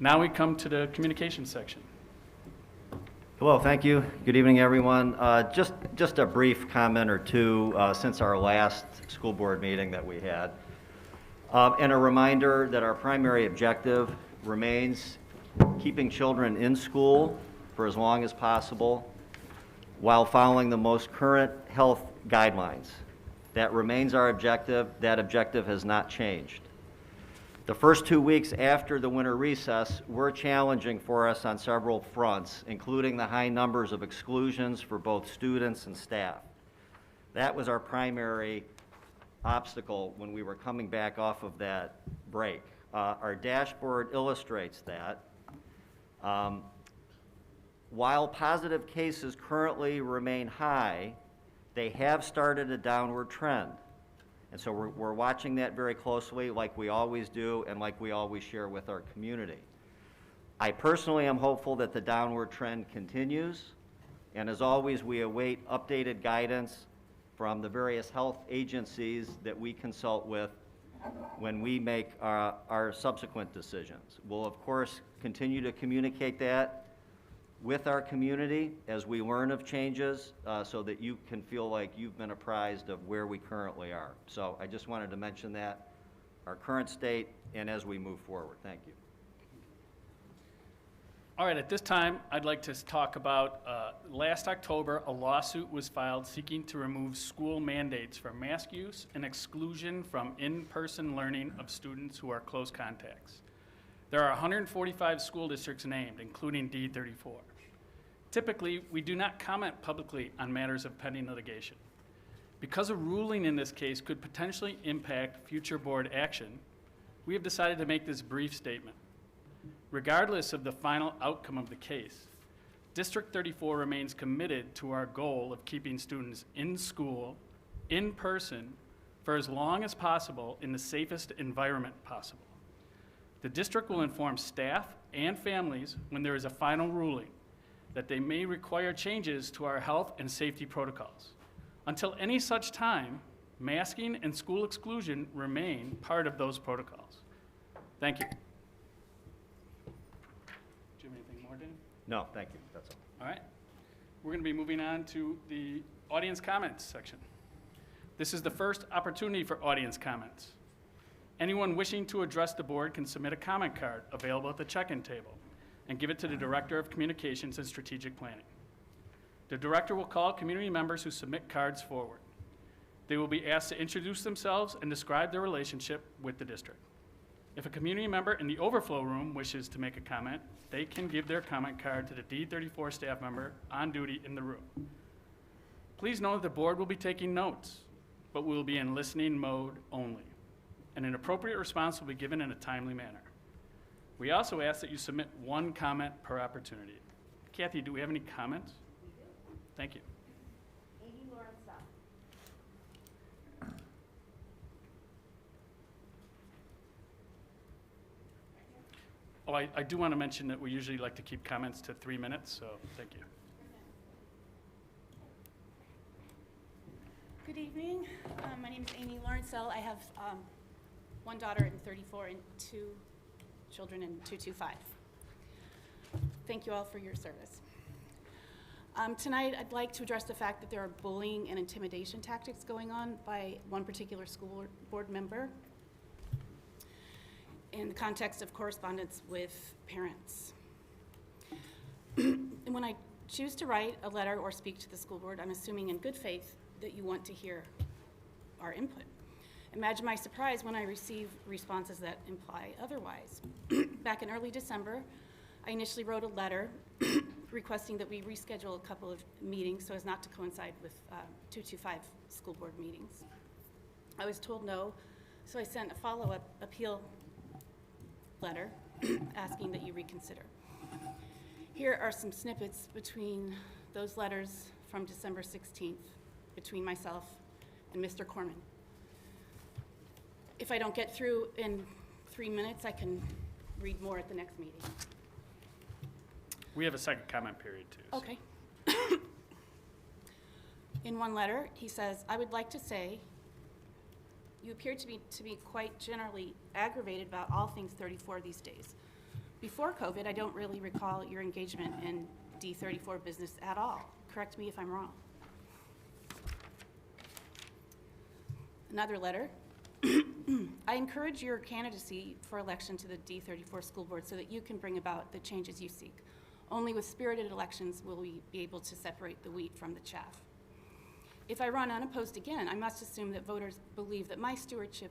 Now we come to the communication section. Hello, thank you. Good evening, everyone. Just a brief comment or two since our last school board meeting that we had. And a reminder that our primary objective remains keeping children in school for as long as possible while following the most current health guidelines. That remains our objective. That objective has not changed. The first 2 weeks after the winter recess were challenging for us on several fronts, including the high numbers of exclusions for both students and staff. That was our primary obstacle when we were coming back off of that break. Our dashboard illustrates that. While positive cases currently remain high, they have started a downward trend. And so we're watching that very closely, like we always do and like we always share with our community. I personally am hopeful that the downward trend continues, and as always, we await updated guidance from the various health agencies that we consult with when we make our subsequent decisions. We'll, of course, continue to communicate that with our community as we learn of changes so that you can feel like you've been apprised of where we currently are. So I just wanted to mention that, our current state, and as we move forward. Thank you. All right, at this time, I'd like to talk about last October, a lawsuit was filed seeking to remove school mandates for mask use and exclusion from in-person learning of students who are close contacts. There are 145 school districts named, including D34. Typically, we do not comment publicly on matters of pending litigation. Because a ruling in this case could potentially impact future board action, we have decided to make this brief statement. Regardless of the final outcome of the case, District 34 remains committed to our goal of keeping students in school, in person, for as long as possible in the safest environment possible. The district will inform staff and families when there is a final ruling that they may require changes to our health and safety protocols. Until any such time, masking and school exclusion remain part of those protocols. Thank you. Do you have anything more, Dan? No, thank you. That's all. All right. We're going to be moving on to the audience comments section. This is the first opportunity for audience comments. Anyone wishing to address the board can submit a comment card available at the check-in table and give it to the Director of Communications and Strategic Planning. The Director will call community members who submit cards forward. They will be asked to introduce themselves and describe their relationship with the district. If a community member in the overflow room wishes to make a comment, they can give their comment card to the D34 staff member on duty in the room. Please know that the board will be taking notes, but we will be in listening mode only, and an appropriate response will be given in a timely manner. We also ask that you submit one comment per opportunity. Kathy, do we have any comments? We do. Thank you. Amy Lawrence. Oh, I do want to mention that we usually like to keep comments to 3 minutes, so thank you. Good evening. My name is Amy Lawrencell. I have one daughter in 34 and 2 children in 225. Thank you all for your service. Tonight, I'd like to address the fact that there are bullying and intimidation tactics going on by one particular school board member in the context of correspondence with parents. And when I choose to write a letter or speak to the school board, I'm assuming in good faith that you want to hear our input. Imagine my surprise when I receive responses that imply otherwise. Back in early December, I initially wrote a letter requesting that we reschedule a couple of meetings so as not to coincide with 225 school board meetings. I was told no, so I sent a follow-up appeal letter asking that you reconsider. Here are some snippets between those letters from December 16th between myself and Mr. Corman. If I don't get through in 3 minutes, I can read more at the next meeting. We have a second comment period too. So. Okay. In one letter, he says, I would like to say, you appear to be quite generally aggravated about all things 34 these days. Before COVID, I don't really recall your engagement in D34 business at all. Correct me if I'm wrong. Another letter. I encourage your candidacy for election to the D34 school board so that you can bring about the changes you seek. Only with spirited elections will we be able to separate the wheat from the chaff. If I run unopposed again, I must assume that voters believe that my stewardship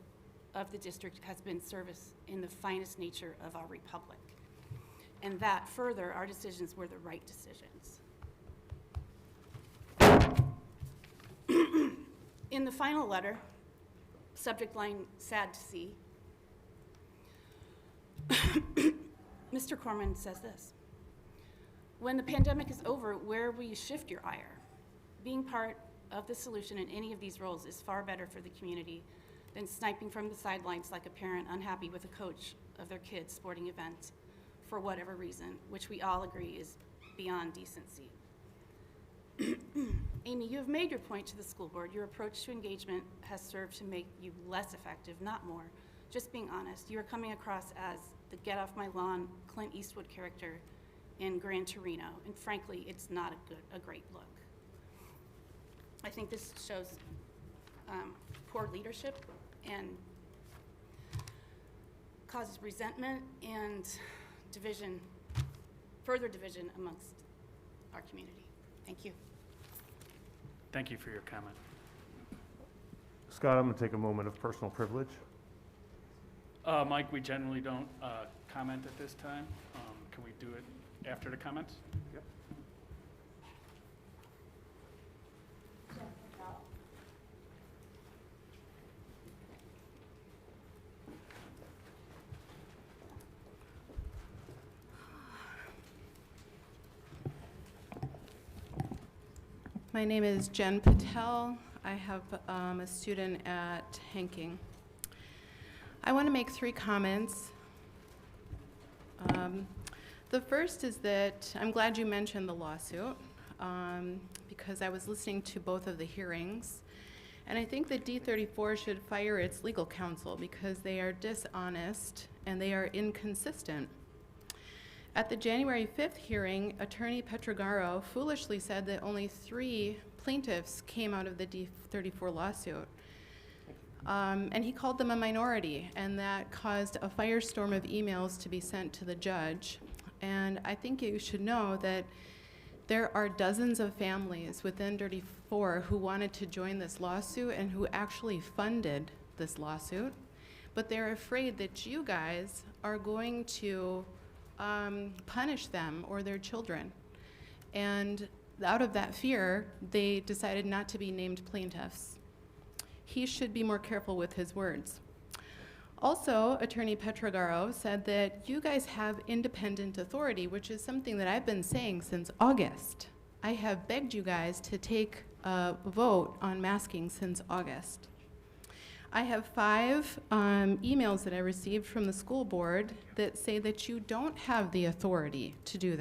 of the district has been service in the finest nature of our republic, and that further our decisions were the right decisions. In the final letter, subject line, sad to see, Mr. Corman says this: when the pandemic is over, where will you shift your ire? Being part of the solution in any of these roles is far better for the community than sniping from the sidelines like a parent unhappy with a coach of their kid's sporting event for whatever reason, which we all agree is beyond decency. Amy, you have made your point to the school board. Your approach to engagement has served to make you less effective, not more. Just being honest, you are coming across as the get off my lawn Clint Eastwood character in Gran Torino, and frankly, it's not a great look. I think this shows poor leadership and causes resentment and division, further division amongst our community. Thank you. Thank you for your comment. Scott, I'm going to take a moment of personal privilege. Mike, we generally don't comment at this time. Can we do it after the comments? Yep. My name is Jen Patel. I have a student at Hanking. I want to make 3 comments. The first is that I'm glad you mentioned the lawsuit because I was listening to both of the hearings, and I think that D34 should fire its legal counsel because they are dishonest and they are inconsistent. At the January 5th hearing, Attorney Petrogaro foolishly said that only 3 plaintiffs came out of the D34 lawsuit. And he called them a minority, and that caused a firestorm of emails to be sent to the judge. And I think you should know that there are dozens of families within 34 who wanted to join this lawsuit and who actually funded this lawsuit, but they're afraid that you guys are going to punish them or their children. And out of that fear, they decided not to be named plaintiffs. He should be more careful with his words. Also, Attorney Petrogaro said that you guys have independent authority, which is something that I've been saying since August. I have begged you guys to take a vote on masking since August. I have 5 emails that I received from the school board that say that you don't have the authority to do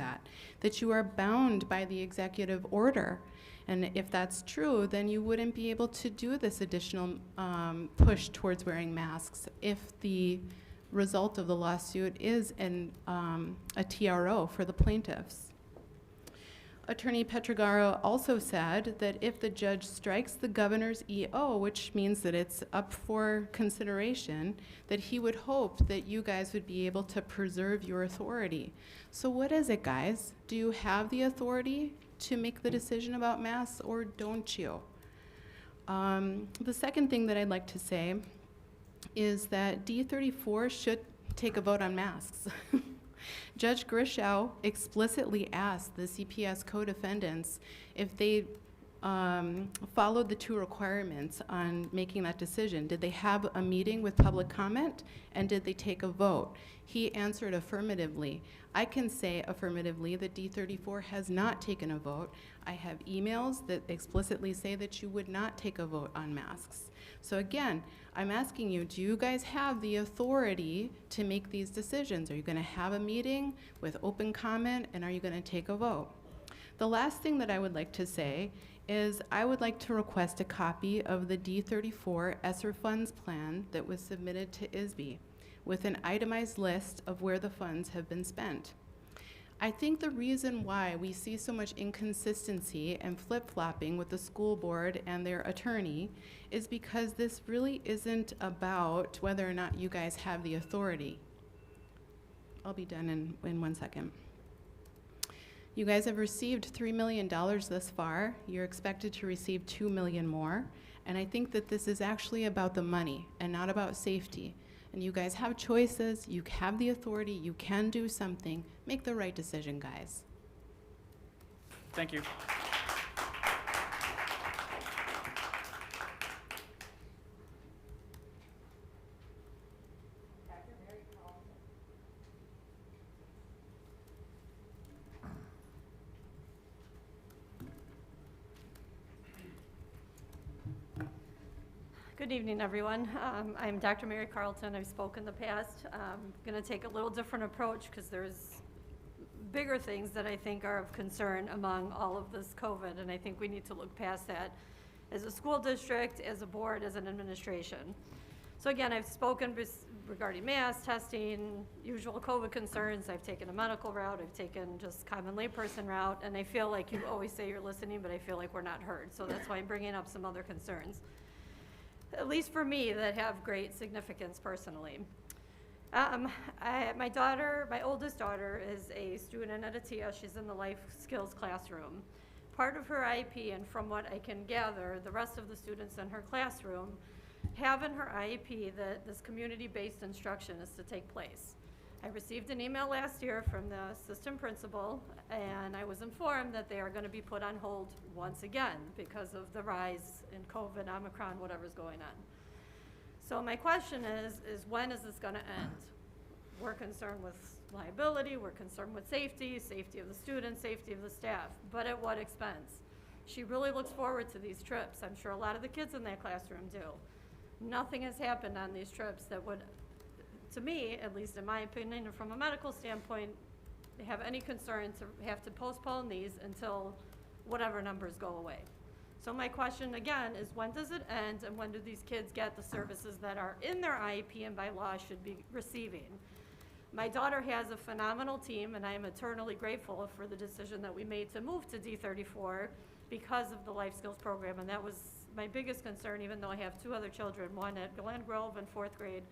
that you are bound by the executive order. And if that's true, then you wouldn't be able to do this additional push towards wearing masks if the result of the lawsuit is a TRO for the plaintiffs. Attorney Petrogaro also said that if the judge strikes the governor's EO, which means that it's up for consideration, that he would hope that you guys would be able to preserve your authority. So what is it, guys? Do you have the authority to make the decision about masks, or don't you? The second thing that I'd like to say is that D34 should take a vote on masks. Judge Grishow explicitly asked the CPS co-defendants if they followed the 2 requirements on making that decision. Did they have a meeting with public comment, and did they take a vote? He answered affirmatively. I can say affirmatively that D34 has not taken a vote. I have emails that explicitly say that you would not take a vote on masks. So again, I'm asking you, do you guys have the authority to make these decisions? Are you going to have a meeting with open comment, and are you going to take a vote? The last thing that I would like to say is I would like to request a copy of the D34 ESSER funds plan that was submitted to ISB. with an itemized list of where the funds have been spent. I think the reason why we see so much inconsistency and flip-flopping with the school board and their attorney is because this really isn't about whether or not you guys have the authority. I'll be done in 1 second. You guys have received $3 million thus far. You're expected to receive $2 million more. And I think that this is actually about the money and not about safety. And you guys have choices, you have the authority, you can do something. Make the right decision, guys. Thank you. Good evening, everyone. I'm Dr. Mary Carlton. I've spoken in the past. I'm going to take a little different approach because there's bigger things that I think are of concern among all of this COVID, and I think we need to look past that as a school district, as a board, as an administration. So again, I've spoken regarding mass testing, usual COVID concerns. I've taken a medical route. I've taken just common layperson route, and I feel like you always say you're listening, but I feel like we're not heard. So that's why I'm bringing up some other concerns, at least for me, that have great significance personally. My oldest daughter is a student at ATIA. She's in the life skills classroom. Part of her IEP, and from what I can gather, the rest of the students in her classroom have in her IEP that this community-based instruction is to take place. I received an email last year from the assistant principal, and I was informed that they are going to be put on hold once again because of the rise in COVID, Omicron, whatever's going on. So my question is when is this going to end? We're concerned with liability, we're concerned with safety, safety of the students, safety of the staff, but at what expense? She really looks forward to these trips. I'm sure a lot of the kids in that classroom do. Nothing has happened on these trips that would, to me, at least in my opinion, and from a medical standpoint, have any concern to have to postpone these until whatever numbers go away. So my question again is, when does it end, and when do these kids get the services that are in their IEP and by law should be receiving? My daughter has a phenomenal team, and I am eternally grateful for the decision that we made to move to D34 because of the life skills program, and that was my biggest concern, even though I have two other children, one at Glenview in 4th grade,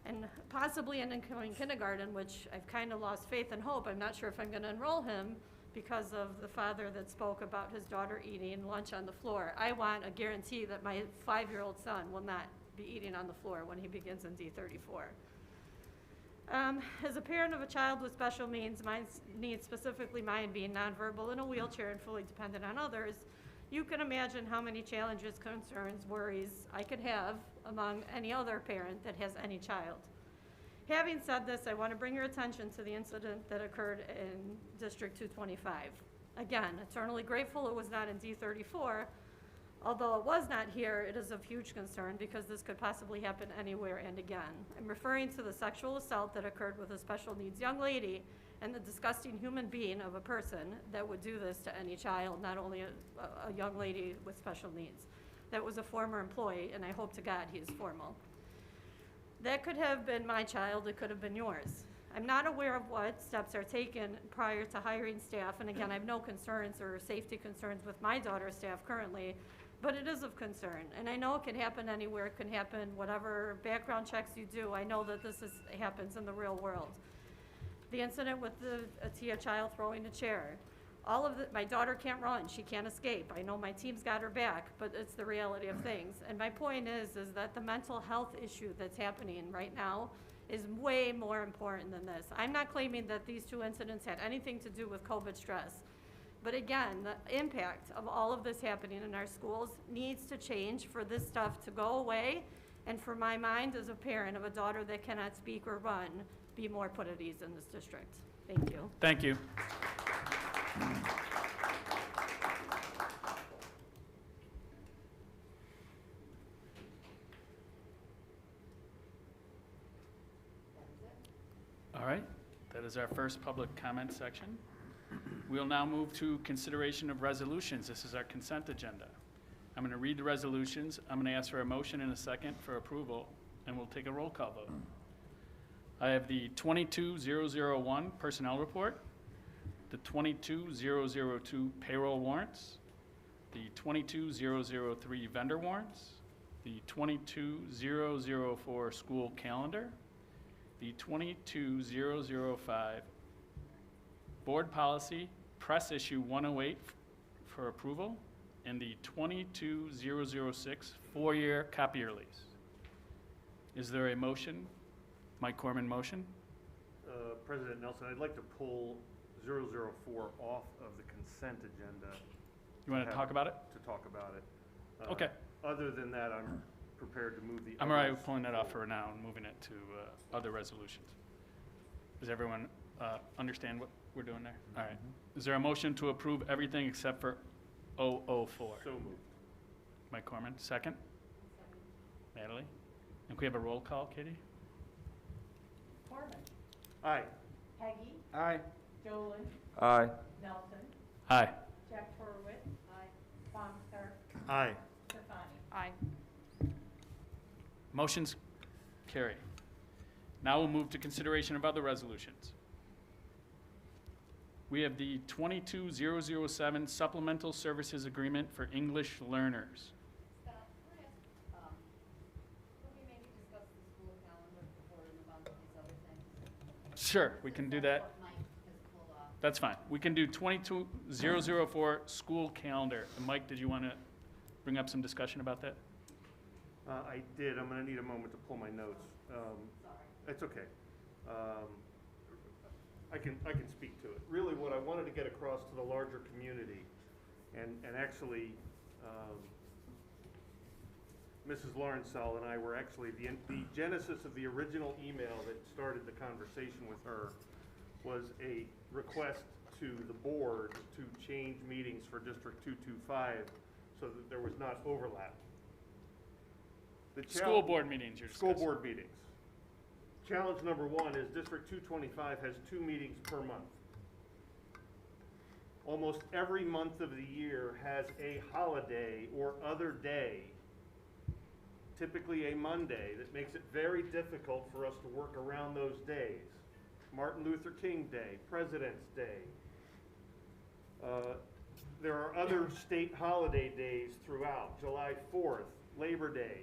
and possibly in incoming kindergarten, which I've kind of lost faith and hope. I'm not sure if I'm going to enroll him because of the father that spoke about his daughter eating lunch on the floor. I want a guarantee that my 5-year-old son will not be eating on the floor when he begins in D34. As a parent of a child with special needs, specifically mine being nonverbal in a wheelchair and fully dependent on others, you can imagine how many challenges, concerns, worries I could have among any other parent that has any child. Having said this, I want to bring your attention to the incident that occurred in District 225. Again, eternally grateful it was not in D34. Although it was not here, it is of huge concern because this could possibly happen anywhere and again. I'm referring to the sexual assault that occurred with a special needs young lady and the disgusting human being of a person that would do this to any child, not only a young lady with special needs. That was a former employee, and I hope to God he is formal. That could have been my child, it could have been yours. I'm not aware of what steps are taken prior to hiring staff, and again, I have no concerns or safety concerns with my daughter's staff currently, but it is of concern. And I know it can happen anywhere, it can happen whatever background checks you do. I know that this happens in the real world. The incident with the ATIA child throwing a chair. My daughter can't run, she can't escape. I know my team's got her back, but it's the reality of things. And my point is that the mental health issue that's happening right now is way more important than this. I'm not claiming that these two incidents had anything to do with COVID stress. But again, the impact of all of this happening in our schools needs to change for this stuff to go away, and for my mind as a parent of a daughter that cannot speak or run, be more put at ease in this district. Thank you. Thank you. All right, that is our first public comment section. We'll now move to consideration of resolutions. This is our consent agenda. I'm going to read the resolutions. I'm going to ask for a motion and a second for approval, and we'll take a roll call vote. I have the 22001 personnel report, the 22002 payroll warrants, the 22003 vendor warrants, the 22004 school calendar, the 22005 board policy press issue 108 for approval, and the 22006 four-year copier lease. Is there a motion? Mike Corman, motion? President Nelson, I'd like to pull 004 off of the consent agenda. You want to talk about it? To talk about it. Okay. Other than that, I'm prepared to move the. I'm all right others with pulling that off forward. for now and moving it to other resolutions. Does everyone understand what we're doing there? All right. Is there a motion to approve everything except for 004? So moved. Mike Corman, second? Natalie? And can we have a roll call, Katie? Corman. Aye. Peggy. Aye. Dolan. Aye. Nelson. Aye. Jack Torowitz. Aye. Fonster. Aye. Stefani. Aye. Motion's carry. Now we'll move to consideration of other resolutions. We have the 22007 supplemental services agreement for English learners. Scott, can I ask, could we maybe discuss the school calendar before we move on to these other things? Sure, we can do that. What Mike has pulled off. That's fine. We can do 22004 school calendar. And Mike, did you want to bring up some discussion about that? I did. I'm going to need a moment to pull my notes. Sorry. It's okay. I can speak to it. Really, what I wanted to get across to the larger community, and actually, Mrs. Lawrencell and I were actually, the genesis of the original email that started the conversation with her was a request to the board to change meetings for District 225 so that there was not overlap. The School challenge- board meetings you're School discussing. board meetings. Challenge number one is District 225 has 2 meetings per month. Almost every month of the year has a holiday or other day, typically a Monday, that makes it very difficult for us to work around those days. Martin Luther King Day, President's Day. There are other state holiday days throughout, July 4th, Labor Day.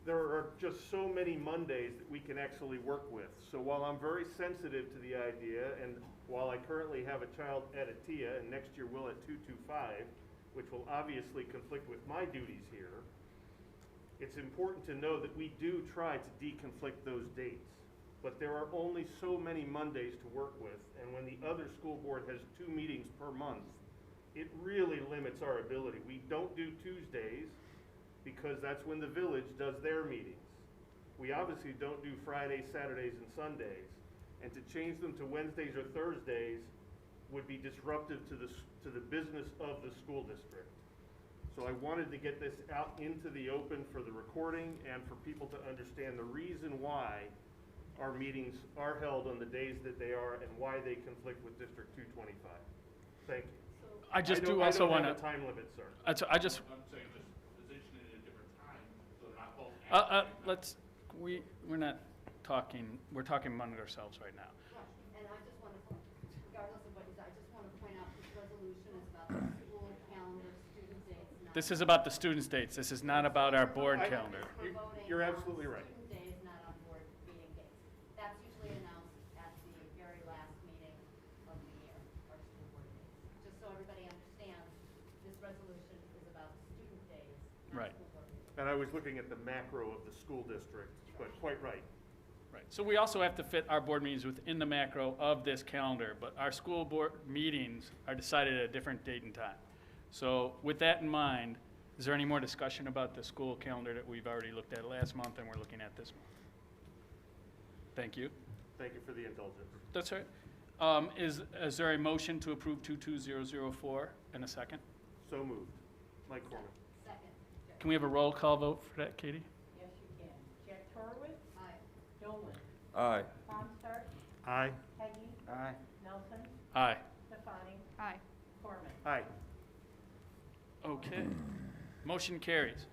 There are just so many Mondays that we can actually work with. So while I'm very sensitive to the idea, and while I currently have a child at Atia, and next year will at 225, which will obviously conflict with my duties here, it's important to know that we do try to deconflict those dates. But there are only so many Mondays to work with, and when the other school board has 2 meetings per month, it really limits our ability. We don't do Tuesdays, because that's when the village does their meetings. We obviously don't do Fridays, Saturdays, and Sundays. And to change them to Wednesdays or Thursdays would be disruptive to the business of the school district. So I wanted to get this out into the open for the recording and for people to understand the reason why our meetings are held on the days that they are and why they conflict with District 225. Thank you. I just don't- do also I want don't to, have a time limit, sir. I just, I'm saying just position it at a different time, so they're not both. let's, we're not talking, we're talking among ourselves right now. Right, and I just want to, regardless of what you say, I just want to point out this resolution is about the school calendar, student dates, not. This is about the students' dates. This is not about our board I- calendar. We're voting You're on absolutely right. Student days, not on board meeting dates. That's usually announced at the very last meeting of the year, our school board days. Just so everybody understands, this resolution is about student days, Right. not school board days. And I was looking at the macro of the school district, but quite right. Right. So we also have to fit our board meetings within the macro of this calendar, but our school board meetings are decided at a different date and time. So with that in mind, is there any more discussion about the school calendar that we've already looked at last month and we're looking at this month? Thank you. Thank you for the indulgence. That's all right. Is there a motion to approve 22004 in a second? So moved. Mike Corman. Second. Can we have a roll call vote for that, Katie? Yes, you can. Jack Torowitz. Aye. Dolan. Aye. Fonster. Aye. Peggy. Aye. Nelson. Aye. Stefani. Aye. Corman. Aye. Okay. Motion carries.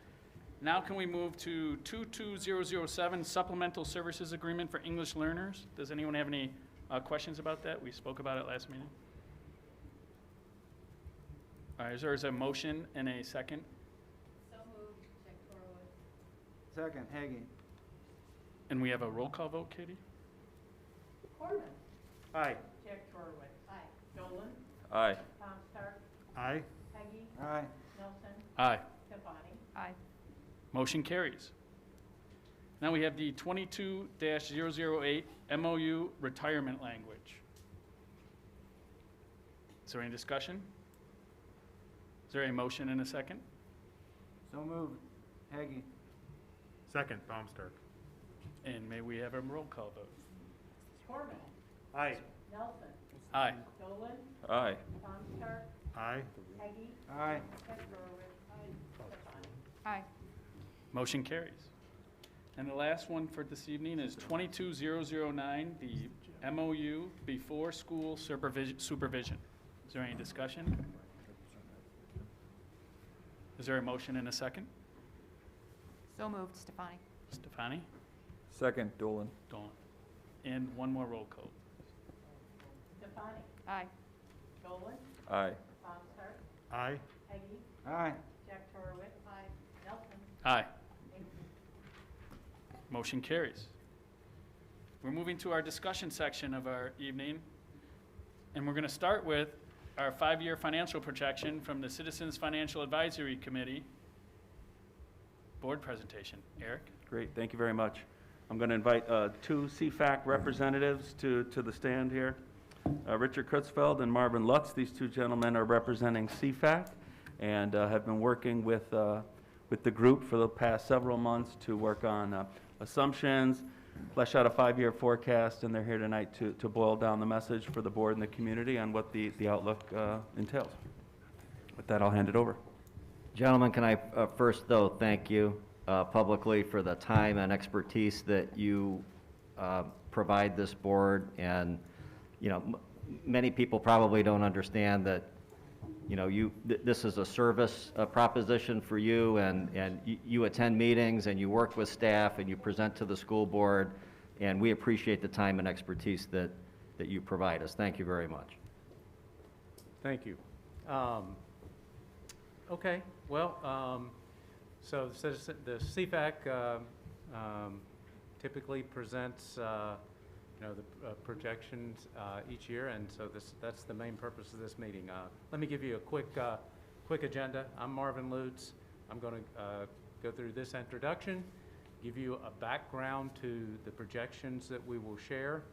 Now can we move to 22007, Supplemental Services Agreement for English Learners? Does anyone have any questions about that? We spoke about it last meeting. All right, is there a motion and a second? So moved, Jack Torowitz. Second, Hagy. And we have a roll call vote, Katie? Corman. Aye. Jack Torowitz. Aye. Dolan. Aye. Tom Stark. Aye. Peggy. Aye. Nelson. Aye. Stefani. Aye. Motion carries. Now we have the 22-008 MOU retirement language. Is there any discussion? Is there a motion and a second? So moved, Hagy. Second, Baumstark. And may we have a roll call vote? Corman. Aye. Nelson. Aye. Dolan. Aye. Tom Stark. Aye. Peggy. Aye. Jack Torowitz. Stefani. Aye. Motion carries. And the last one for this evening is 22009, the MOU before school supervision. Is there any discussion? Is there a motion and a second? So moved, Stefani. Stefani? Second, Dolan. Dolan. And one more roll call. Stefani. Aye. Dolan. Aye. Tom Stark. Aye. Peggy. Aye. Jack Torowitz. Aye. Nelson. Aye. Thank you. Motion carries. We're moving to our discussion section of our evening, and we're going to start with our 5-year financial projection from the Citizens Financial Advisory Committee board presentation. Eric? Great, thank you very much. I'm going to invite two CFAC representatives to the stand here. Richard Kutzfeld and Marvin Lutz. These two gentlemen are representing CFAC and have been working with the group for the past several months to work on assumptions, flesh out a 5-year forecast, and they're here tonight to boil down the message for the board and the community on what the outlook entails. With that, I'll hand it over. Gentlemen, can I first, though, thank you publicly for the time and expertise that you provide this board. And, you know, many people probably don't understand that, you know, this is a service proposition for you, and you attend meetings, and you work with staff, and you present to the school board, and we appreciate the time and expertise that you provide us. Thank you very much. Thank you. Okay, well, so the CFAC typically presents, the projections each year, and so that's the main purpose of this meeting. Let me give you a quick agenda. I'm Marvin Lutz. I'm going to go through this introduction, give you a background to the projections that we will share.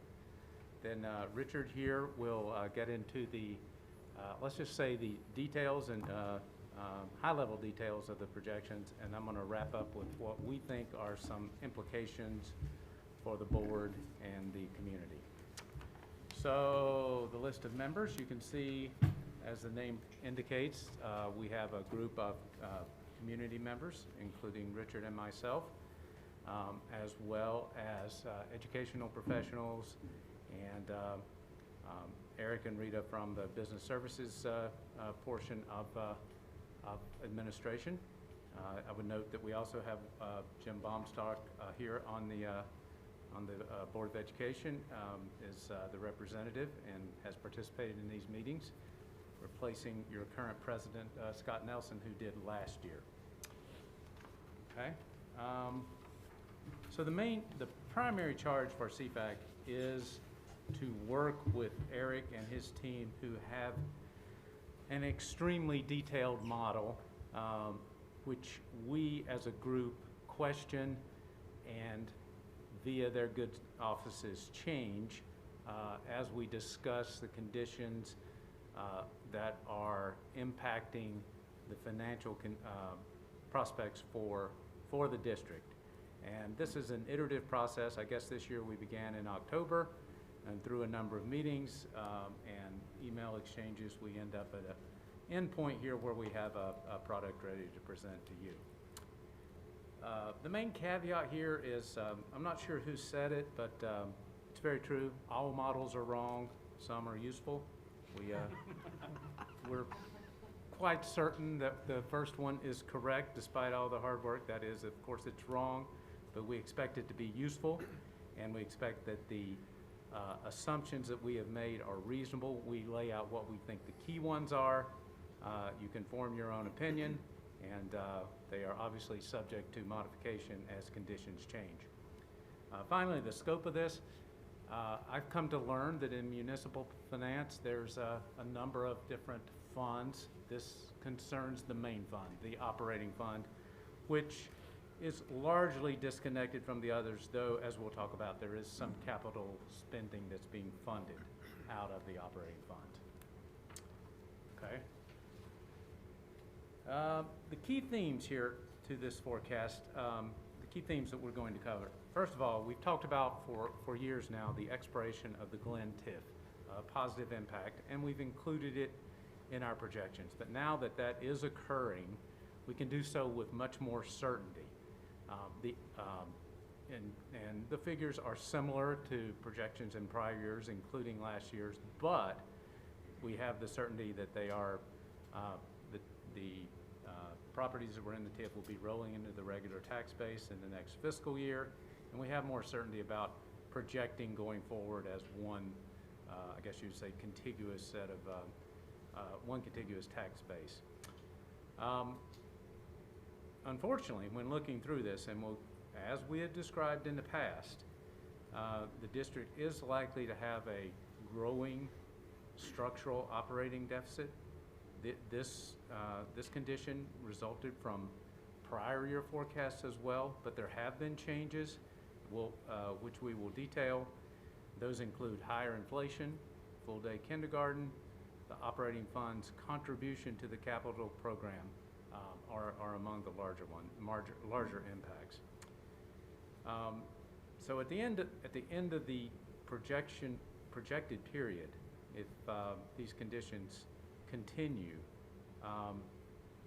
Then Richard here will get into the, let's just say, the details and high-level details of the projections, and I'm going to wrap up with what we think are some implications for the board and the community. So the list of members, you can see, as the name indicates, we have a group of community members, including Richard and myself, as well as educational professionals and Eric and Rita from the business services portion of administration. I would note that we also have Jim Baumstark here on the Board of Education is the representative and has participated in these meetings, replacing your current president, Scott Nelson, who did last year. Okay. So the primary charge for CFAC is to work with Eric and his team, who have an extremely detailed model, which we as a group question and via their good offices change as we discuss the conditions that are impacting the financial prospects for the district. And this is an iterative process. I guess this year we began in October, and through a number of meetings and email exchanges, we end up at an end point here where we have a product ready to present to you. The main caveat here is, I'm not sure who said it, but it's very true. All models are wrong. Some are useful. We're quite certain that the first one is correct despite all the hard work. That is, of course, it's wrong, but we expect it to be useful, and we expect that the assumptions that we have made are reasonable. We lay out what we think the key ones are. You can form your own opinion, and they are obviously subject to modification as conditions change. Finally, the scope of this. I've come to learn that in municipal finance, there's a number of different funds. This concerns the main fund, the operating fund, which is largely disconnected from the others, though, as we'll talk about, there is some capital spending that's being funded out of the operating fund. Okay. The key themes here to this forecast, the key themes that we're going to cover. First of all, we've talked about for years now the expiration of the Glen TIF, positive impact, and we've included it in our projections. But now that that is occurring, we can do so with much more certainty. And the figures are similar to projections in prior years, including last year's, but we have the certainty that they are, the properties that were in the TIF will be rolling into the regular tax base in the next fiscal year, and we have more certainty about projecting going forward as one, I guess you'd say, contiguous set of, one contiguous tax base. Unfortunately, when looking through this, and as we had described in the past, the district is likely to have a growing structural operating deficit. This condition resulted from prior year forecasts as well, but there have been changes, which we will detail. Those include higher inflation, full-day kindergarten, the operating fund's contribution to the capital program are among the larger impacts. So at the end of the projected period, if these conditions continue,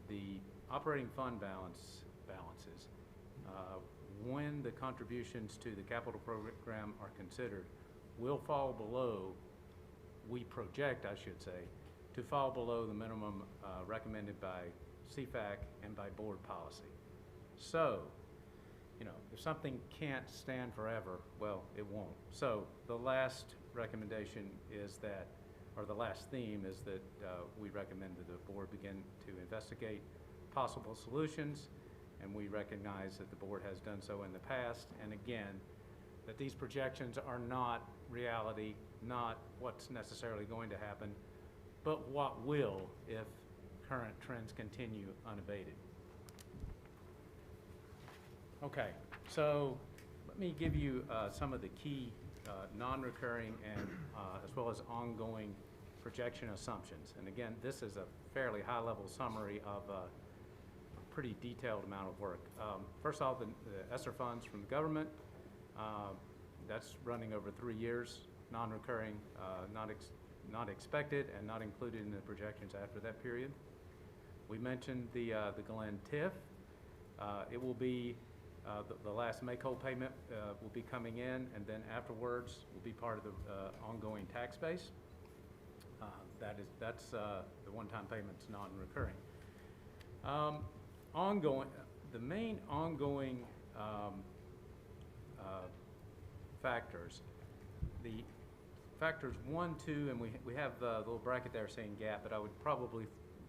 the operating fund balances, when the contributions to the capital program are considered, will fall below, we project, I should say, to fall below the minimum recommended by CFAC and by board policy. So, you know, if something can't stand forever, well, it won't. So the last recommendation is that, or the last theme is that we recommend that the board begin to investigate possible solutions, and we recognize that the board has done so in the past, and again, that these projections are not reality, not what's necessarily going to happen, but what will if current trends continue unabated. Okay, so let me give you some of the key non-recurring and as well as ongoing projection assumptions. And again, this is a fairly high-level summary of a pretty detailed amount of work. First off, the ESSER funds from the government, that's running over 3 years, non-recurring, not expected, and not included in the projections after that period. We mentioned the Glen TIF. It will be the last make-whole payment will be coming in, and then afterwards will be part of the ongoing tax base. That's the one-time payment's non-recurring. The main ongoing factors, the factors 1, 2, and we have the little bracket there saying gap, but I would probably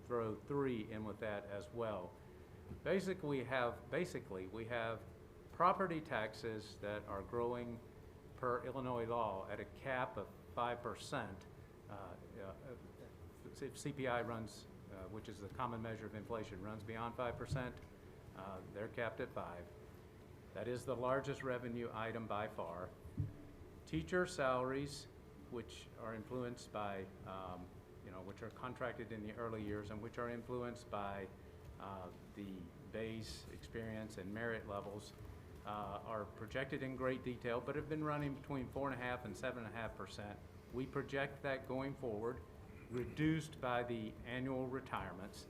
throw 3 in with that as well. Basically, we have property taxes that are growing per Illinois law at a cap of 5%. If CPI runs, which is the common measure of inflation, runs beyond 5%, they're capped at 5%. That is the largest revenue item by far. Teacher salaries, which are influenced by, which are contracted in the early years and which are influenced by the base experience and merit levels, are projected in great detail, but have been running between 4.5% and 7.5%. We project that going forward, reduced by the annual retirements.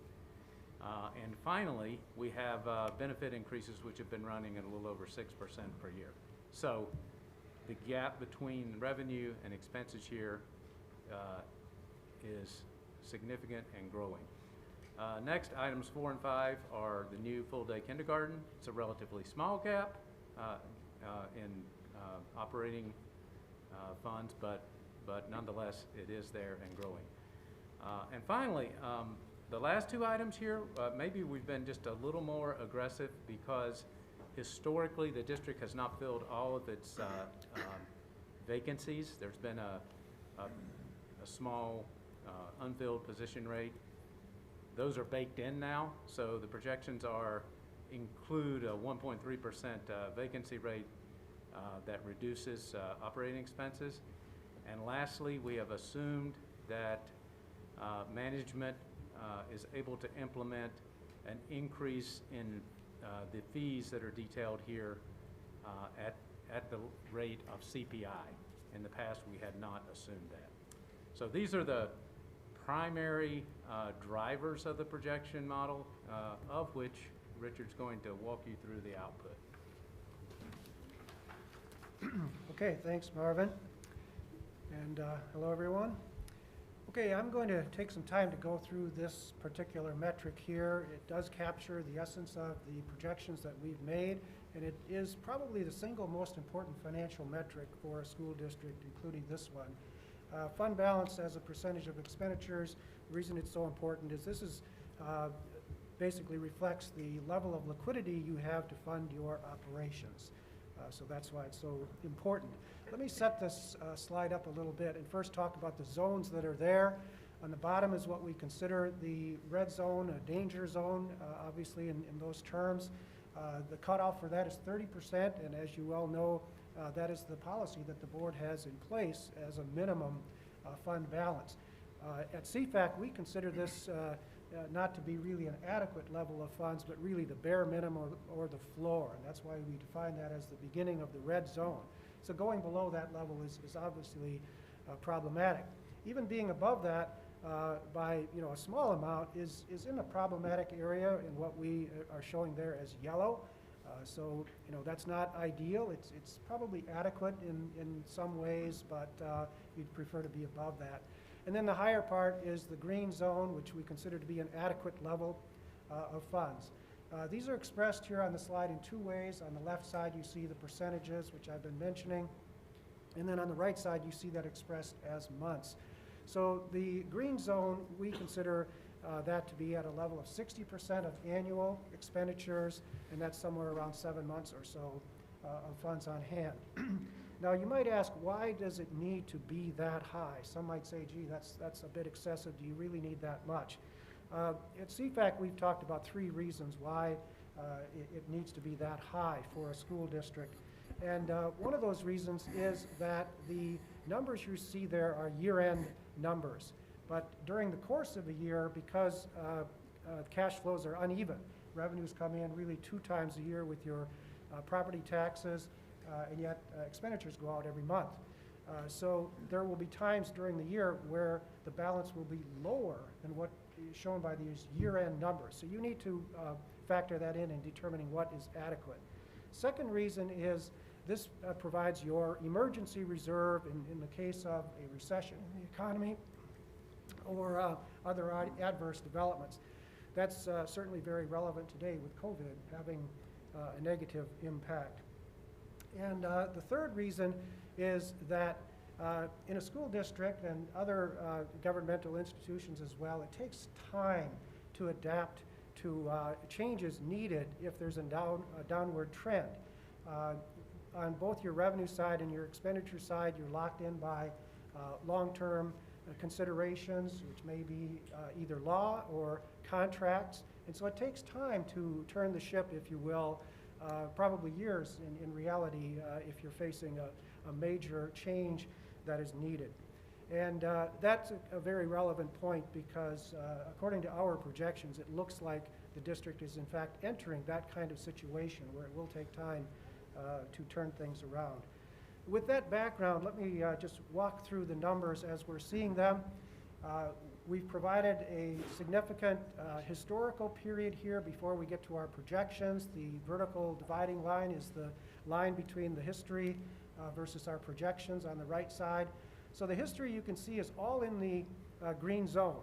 And finally, we have benefit increases which have been running at a little over 6% per year. So the gap between revenue and expenses here is significant and growing. Next, items 4 and 5 are the new full-day kindergarten. It's a relatively small gap in operating funds, but nonetheless, it is there and growing. And finally, the last two items here, maybe we've been just a little more aggressive because historically the district has not filled all of its vacancies. There's been a small unfilled position rate. Those are baked in now, so the projections include a 1.3% vacancy rate that reduces operating expenses. And lastly, we have assumed that management is able to implement an increase in the fees that are detailed here at the rate of CPI. In the past, we had not assumed that. So these are the primary drivers of the projection model, of which Richard's going to walk you through the output. Okay, thanks, Marvin. And hello, everyone. Okay, I'm going to take some time to go through this particular metric here. It does capture the essence of the projections that we've made, and it is probably the single most important financial metric for a school district, including this one. Fund balance as a percentage of expenditures. The reason it's so important is this is basically reflects the level of liquidity you have to fund your operations. So that's why it's so important. Let me set this slide up a little bit and first talk about the zones that are there. On the bottom is what we consider the red zone, a danger zone, obviously in those terms. The cutoff for that is 30%, and as you well know, that is the policy that the board has in place as a minimum fund balance. At CFAC, we consider this not to be really an adequate level of funds, but really the bare minimum or the floor, and that's why we define that as the beginning of the red zone. So going below that level is obviously problematic. Even being above that by a small amount is in a problematic area in what we are showing there as yellow. So that's not ideal. It's probably adequate in some ways, but you'd prefer to be above that. And then the higher part is the green zone, which we consider to be an adequate level of funds. These are expressed here on the slide in two ways. On the left side, you see the percentages, which I've been mentioning. And then on the right side, you see that expressed as months. So the green zone, we consider that to be at a level of 60% of annual expenditures, and that's somewhere around 7 months or so of funds on hand. Now, you might ask, why does it need to be that high? Some might say, gee, that's a bit excessive. Do you really need that much? At CFAC, we've talked about 3 reasons why it needs to be that high for a school district. And one of those reasons is that the numbers you see there are year-end numbers. But during the course of a year, because cash flows are uneven, revenues come in really 2 times a year with your property taxes, and yet expenditures go out every month. So there will be times during the year where the balance will be lower than what is shown by these year-end numbers. So you need to factor that in determining what is adequate. Second reason is this provides your emergency reserve in the case of a recession in the economy or other adverse developments. That's certainly very relevant today with COVID having a negative impact. And the third reason is that in a school district and other governmental institutions as well, it takes time to adapt to changes needed if there's a downward trend. On both your revenue side and your expenditure side, you're locked in by long-term considerations, which may be either law or contracts. And so it takes time to turn the ship, if you will, probably years in reality if you're facing a major change that is needed. And that's a very relevant point because according to our projections, it looks like the district is in fact entering that kind of situation where it will take time to turn things around. With that background, let me just walk through the numbers as we're seeing them. We've provided a significant historical period here before we get to our projections. The vertical dividing line is the line between the history versus our projections on the right side. So the history you can see is all in the green zone.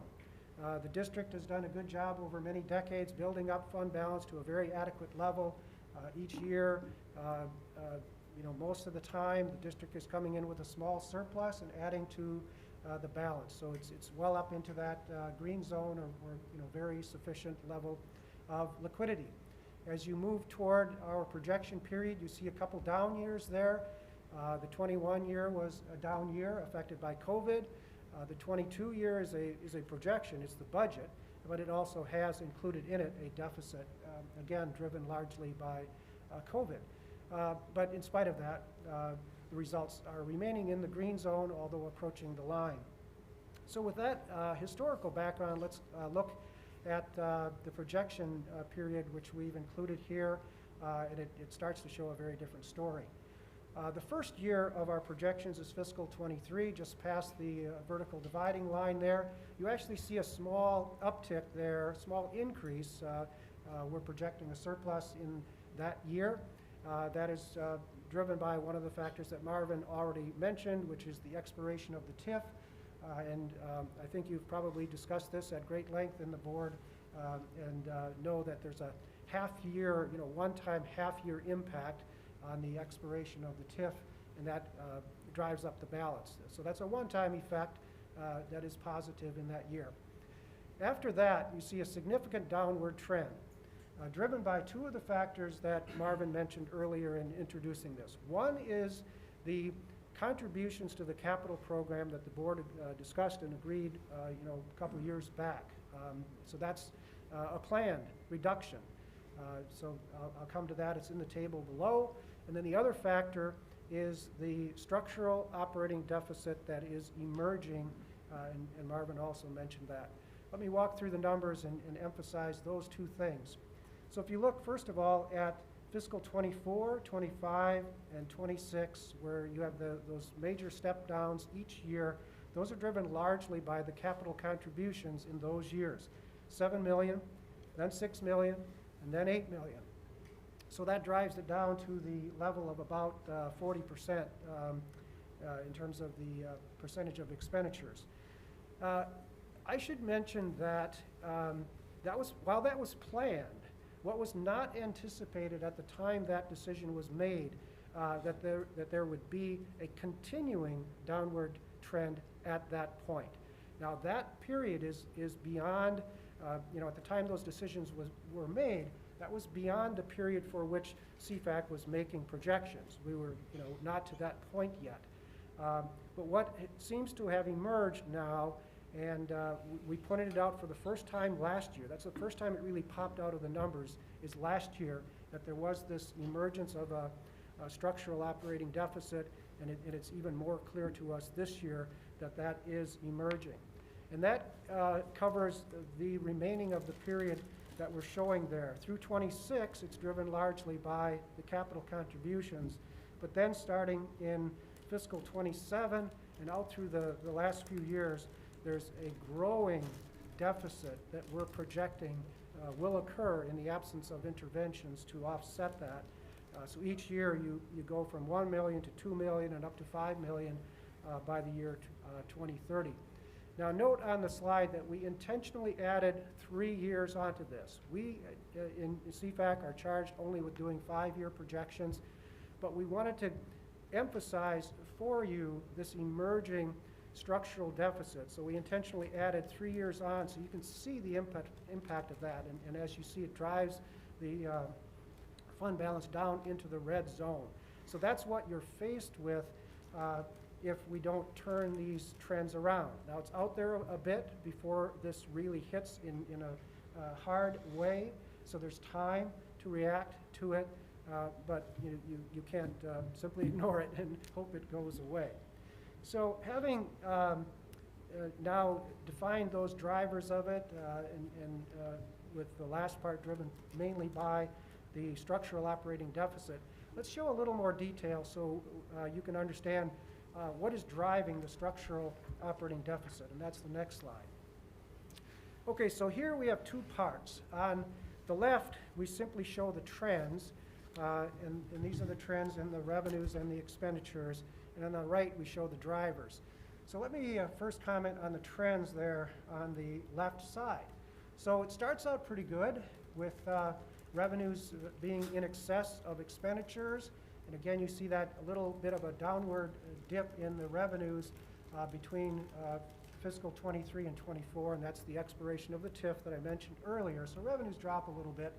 The district has done a good job over many decades building up fund balance to a very adequate level each year. Most of the time, the district is coming in with a small surplus and adding to the balance. So it's well up into that green zone or very sufficient level of liquidity. As you move toward our projection period, you see a couple down years there. The 21 year was a down year affected by COVID. The 22 year is a projection, it's the budget, but it also has included in it a deficit, again, driven largely by COVID. But in spite of that, the results are remaining in the green zone, although approaching the line. So with that historical background, let's look at the projection period, which we've included here, and it starts to show a very different story. The first year of our projections is fiscal 23, just past the vertical dividing line there. You actually see a small uptick there, small increase. We're projecting a surplus in that year. That is driven by one of the factors that Marvin already mentioned, which is the expiration of the TIF. And I think you've probably discussed this at great length in the board and know that there's a half-year, one-time half-year impact on the expiration of the TIF, and that drives up the balance. So that's a one-time effect that is positive in that year. After that, you see a significant downward trend, driven by two of the factors that Marvin mentioned earlier in introducing this. One is the contributions to the capital program that the board discussed and agreed a couple years back. So that's a planned reduction. So I'll come to that. It's in the table below. And then the other factor is the structural operating deficit that is emerging, and Marvin also mentioned that. Let me walk through the numbers and emphasize those two things. So if you look, first of all, at fiscal 24, 25, and 26, where you have those major step downs each year, those are driven largely by the capital contributions in those years. 7 million, then 6 million, and then 8 million. So that drives it down to the level of about 40% in terms of the percentage of expenditures. I should mention that while that was planned, what was not anticipated at the time that decision was made, that there would be a continuing downward trend at that point. Now that period is beyond, at the time those decisions were made, that was beyond the period for which CFAC was making projections. We were, not to that point yet. But what seems to have emerged now, and we pointed it out for the first time last year, that's the first time it really popped out of the numbers, is last year, that there was this emergence of a structural operating deficit, and it's even more clear to us this year that is emerging. And that covers the remaining of the period that we're showing there. Through 26, it's driven largely by the capital contributions, but then starting in fiscal 27 and out through the last few years, there's a growing deficit that we're projecting will occur in the absence of interventions to offset that. So each year you go from 1 million to 2 million and up to 5 million by the year 2030. Now note on the slide that we intentionally added 3 years onto this. We in CFAC are charged only with doing 5-year projections, but we wanted to emphasize for you this emerging structural deficit. So we intentionally added 3 years on so you can see the impact of that. And as you see, it drives the fund balance down into the red zone. So that's what you're faced with if we don't turn these trends around. Now it's out there a bit before this really hits in a hard way, so there's time to react to it, but you can't simply ignore it and hope it goes away. So having now defined those drivers of it, and with the last part driven mainly by the structural operating deficit, let's show a little more detail so you can understand what is driving the structural operating deficit, and that's the next slide. Okay, so here we have two parts. On the left, we simply show the trends, and these are the trends in the revenues and the expenditures, and on the right, we show the drivers. So let me first comment on the trends there on the left side. So it starts out pretty good with revenues being in excess of expenditures. And again, you see that a little bit of a downward dip in the revenues between fiscal 23 and 24, and that's the expiration of the TIF that I mentioned earlier. So revenues drop a little bit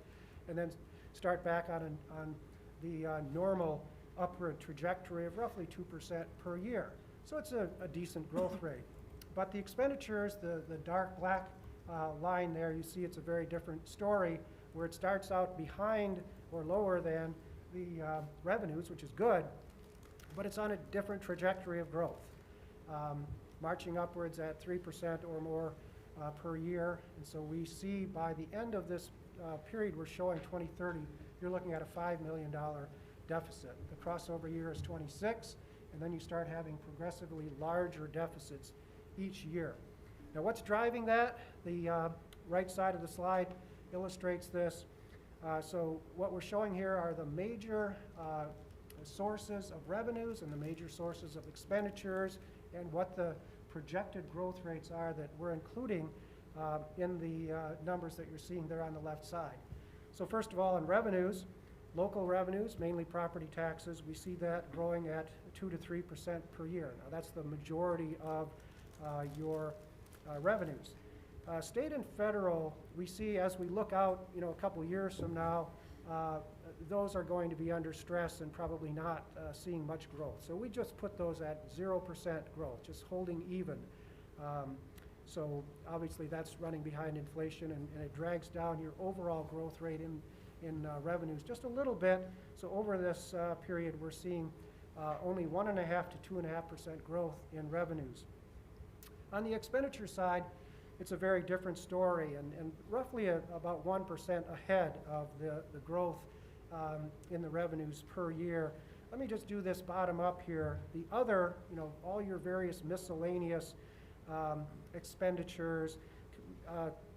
and then start back on the normal upward trajectory of roughly 2% per year. So it's a decent growth rate. But the expenditures, the dark black line there, you see it's a very different story where it starts out behind or lower than the revenues, which is good, but it's on a different trajectory of growth, marching upwards at 3% or more per year. And so we see by the end of this period we're showing 2030, you're looking at a $5 million deficit. The crossover year is 26, and then you start having progressively larger deficits each year. Now what's driving that? The right side of the slide illustrates this. So what we're showing here are the major sources of revenues and the major sources of expenditures and what the projected growth rates are that we're including in the numbers that you're seeing there on the left side. So first of all, in revenues, local revenues, mainly property taxes, we see that growing at 2 to 3% per year. Now that's the majority of your revenues. State and federal, we see as we look out, a couple years from now, those are going to be under stress and probably not seeing much growth. So we just put those at 0% growth, just holding even. So obviously that's running behind inflation and it drags down your overall growth rate in revenues just a little bit. So over this period, we're seeing only 1.5 to 2.5% growth in revenues. On the expenditure side, it's a very different story and roughly about 1% ahead of the growth in the revenues per year. Let me just do this bottom up here. The other, all your various miscellaneous expenditures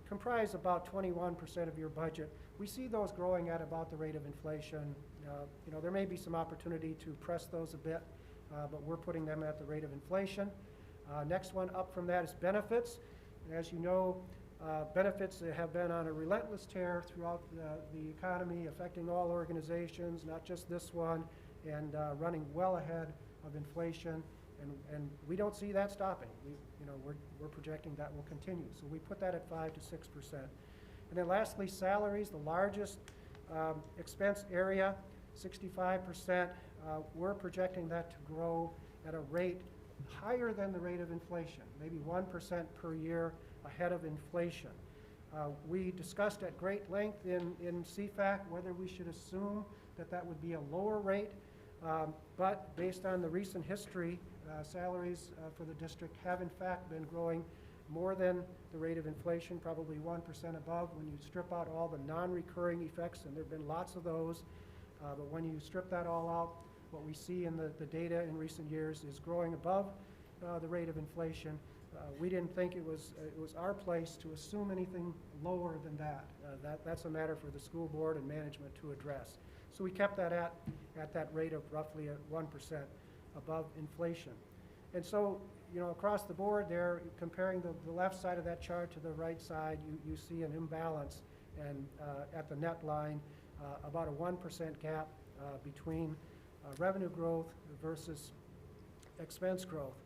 comprise about 21% of your budget. We see those growing at about the rate of inflation. There may be some opportunity to press those a bit, but we're putting them at the rate of inflation. Next one up from that is benefits. And as you know, benefits have been on a relentless tear throughout the economy, affecting all organizations, not just this one, and running well ahead of inflation. And we don't see that stopping. We're projecting that will continue. So we put that at 5 to 6%. And then lastly, salaries, the largest expense area, 65%. We're projecting that to grow at a rate higher than the rate of inflation, maybe 1% per year ahead of inflation. We discussed at great length in CFAC whether we should assume that would be a lower rate, but based on the recent history, salaries for the district have in fact been growing more than the rate of inflation, probably 1% above when you strip out all the non-recurring effects, and there have been lots of those. But when you strip that all out, what we see in the data in recent years is growing above the rate of inflation. We didn't think it was our place to assume anything lower than that. That's a matter for the school board and management to address. So we kept that at that rate of roughly 1% above inflation. And so, across the board there, comparing the left side of that chart to the right side, you see an imbalance, and at the net line, about a 1% gap between revenue growth versus expense growth.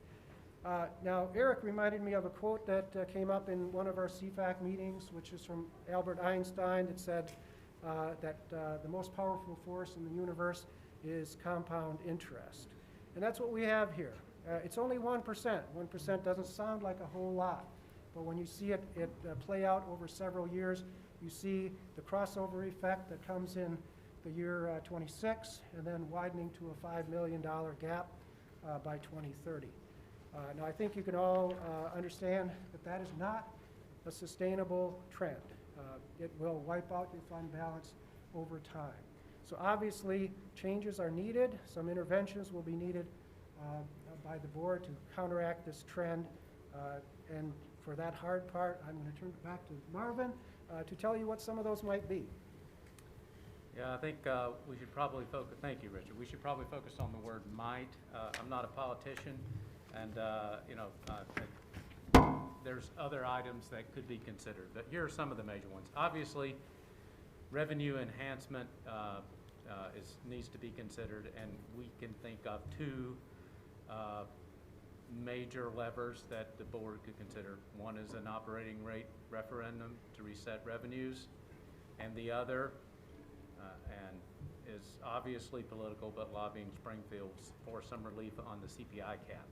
Now, Eric reminded me of a quote that came up in one of our CFAC meetings, which is from Albert Einstein, that said that the most powerful force in the universe is compound interest. And that's what we have here. It's only 1%. 1% doesn't sound like a whole lot, but when you see it play out over several years, you see the crossover effect that comes in the year 26, and then widening to a $5 million gap by 2030. Now, I think you can all understand that is not a sustainable trend. It will wipe out your fund balance over time. So obviously, changes are needed. Some interventions will be needed by the board to counteract this trend. And for that hard part, I'm going to turn it back to Marvin to tell you what some of those might be. Yeah, I think we should probably focus, thank you, Richard. We should probably focus on the word might. I'm not a politician, And, there's other items that could be considered, but here are some of the major ones. Obviously, revenue enhancement needs to be considered, and we can think of two major levers that the board could consider. One is an operating rate referendum to reset revenues, and the other, and is obviously political, but lobbying Springfield for some relief on the CPI cap.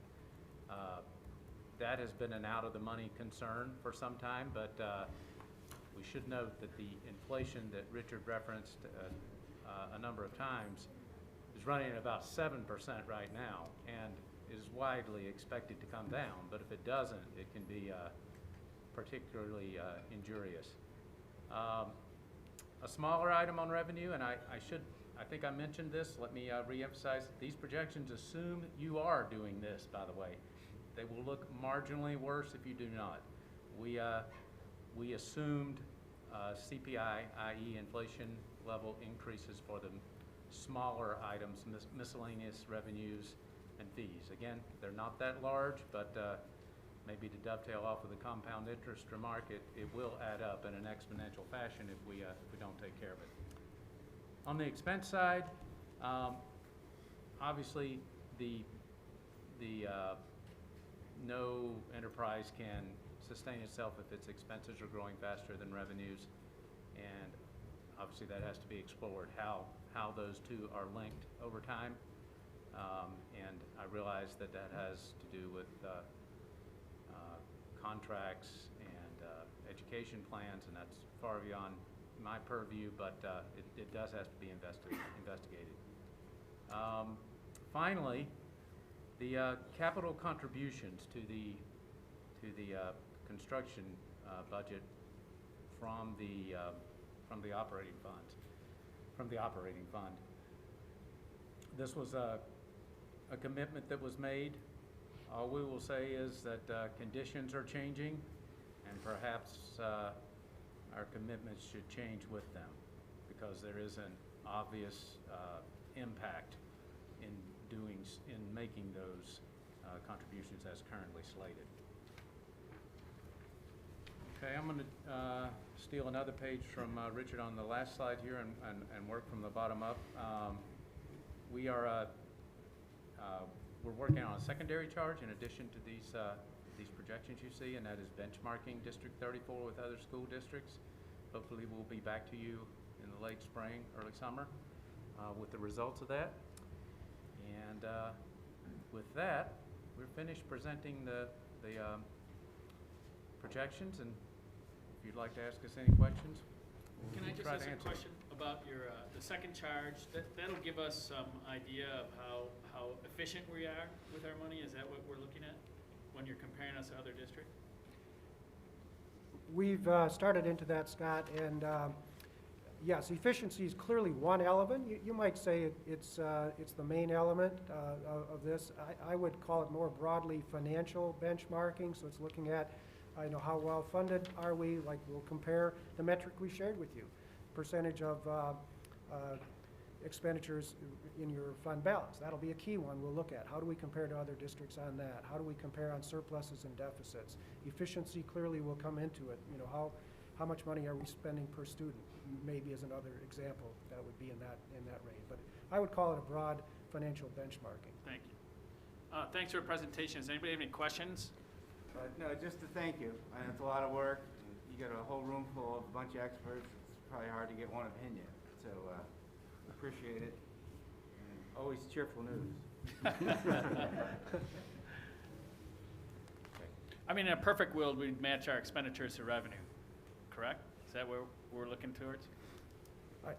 That has been an out-of-the-money concern for some time, but we should note that the inflation that Richard referenced a number of times is running at about 7% right now, and is widely expected to come down. But if it doesn't, it can be particularly injurious. A smaller item on revenue, and I think I mentioned this, let me reemphasize, these projections assume you are doing this, by the way. They will look marginally worse if you do not. We assumed CPI, i.e. inflation level increases for the smaller items, miscellaneous revenues and fees. Again, they're not that large, but maybe to dovetail off of the compound interest remark, it will add up in an exponential fashion if we don't take care of it. On the expense side, obviously the no enterprise can sustain itself if its expenses are growing faster than revenues, and obviously that has to be explored, how those two are linked over time. And I realize that has to do with contracts and education plans, and that's far beyond my purview, but it does have to be investigated. Finally, the capital contributions to the construction budget from the operating fund. This was a commitment that was made. All we will say is that conditions are changing, and perhaps our commitments should change with them, because there is an obvious impact in making those contributions as currently slated. Okay, I'm going to steal another page from Richard on the last slide here and work from the bottom up. We're working on a secondary charge in addition to these projections you see, and that is benchmarking District 34 with other school districts. Hopefully we'll be back to you in the late spring, early summer with the results of that. And with that, we're finished presenting the projections, and if you'd like to ask us any questions, Can I just ask a question about your, the second charge? That'll give us some idea of how efficient we are with our money? Is that what we're looking at when you're comparing us to other districts? We've started into that, Scott, and yes, efficiency is clearly one element. You might say it's the main element of this. I would call it more broadly financial benchmarking, so it's looking at how well funded are we, like we'll compare the metric we shared with you, percentage of expenditures in your fund balance. That'll be a key one we'll look at. How do we compare to other districts on that? How do we compare on surpluses and deficits? Efficiency clearly will come into it. How much money are we spending per student? Maybe as another example that would be in that range. But I would call it a broad financial benchmarking. Thank you. Thanks for the presentation. Does anybody have any questions? No, just to thank you. And it's a lot of work. You got a whole room full of a bunch of experts. It's probably hard to get one opinion. So appreciate it. And always cheerful news. I mean, in a perfect world, we'd match our expenditures to revenue, correct? Is that where we're looking towards?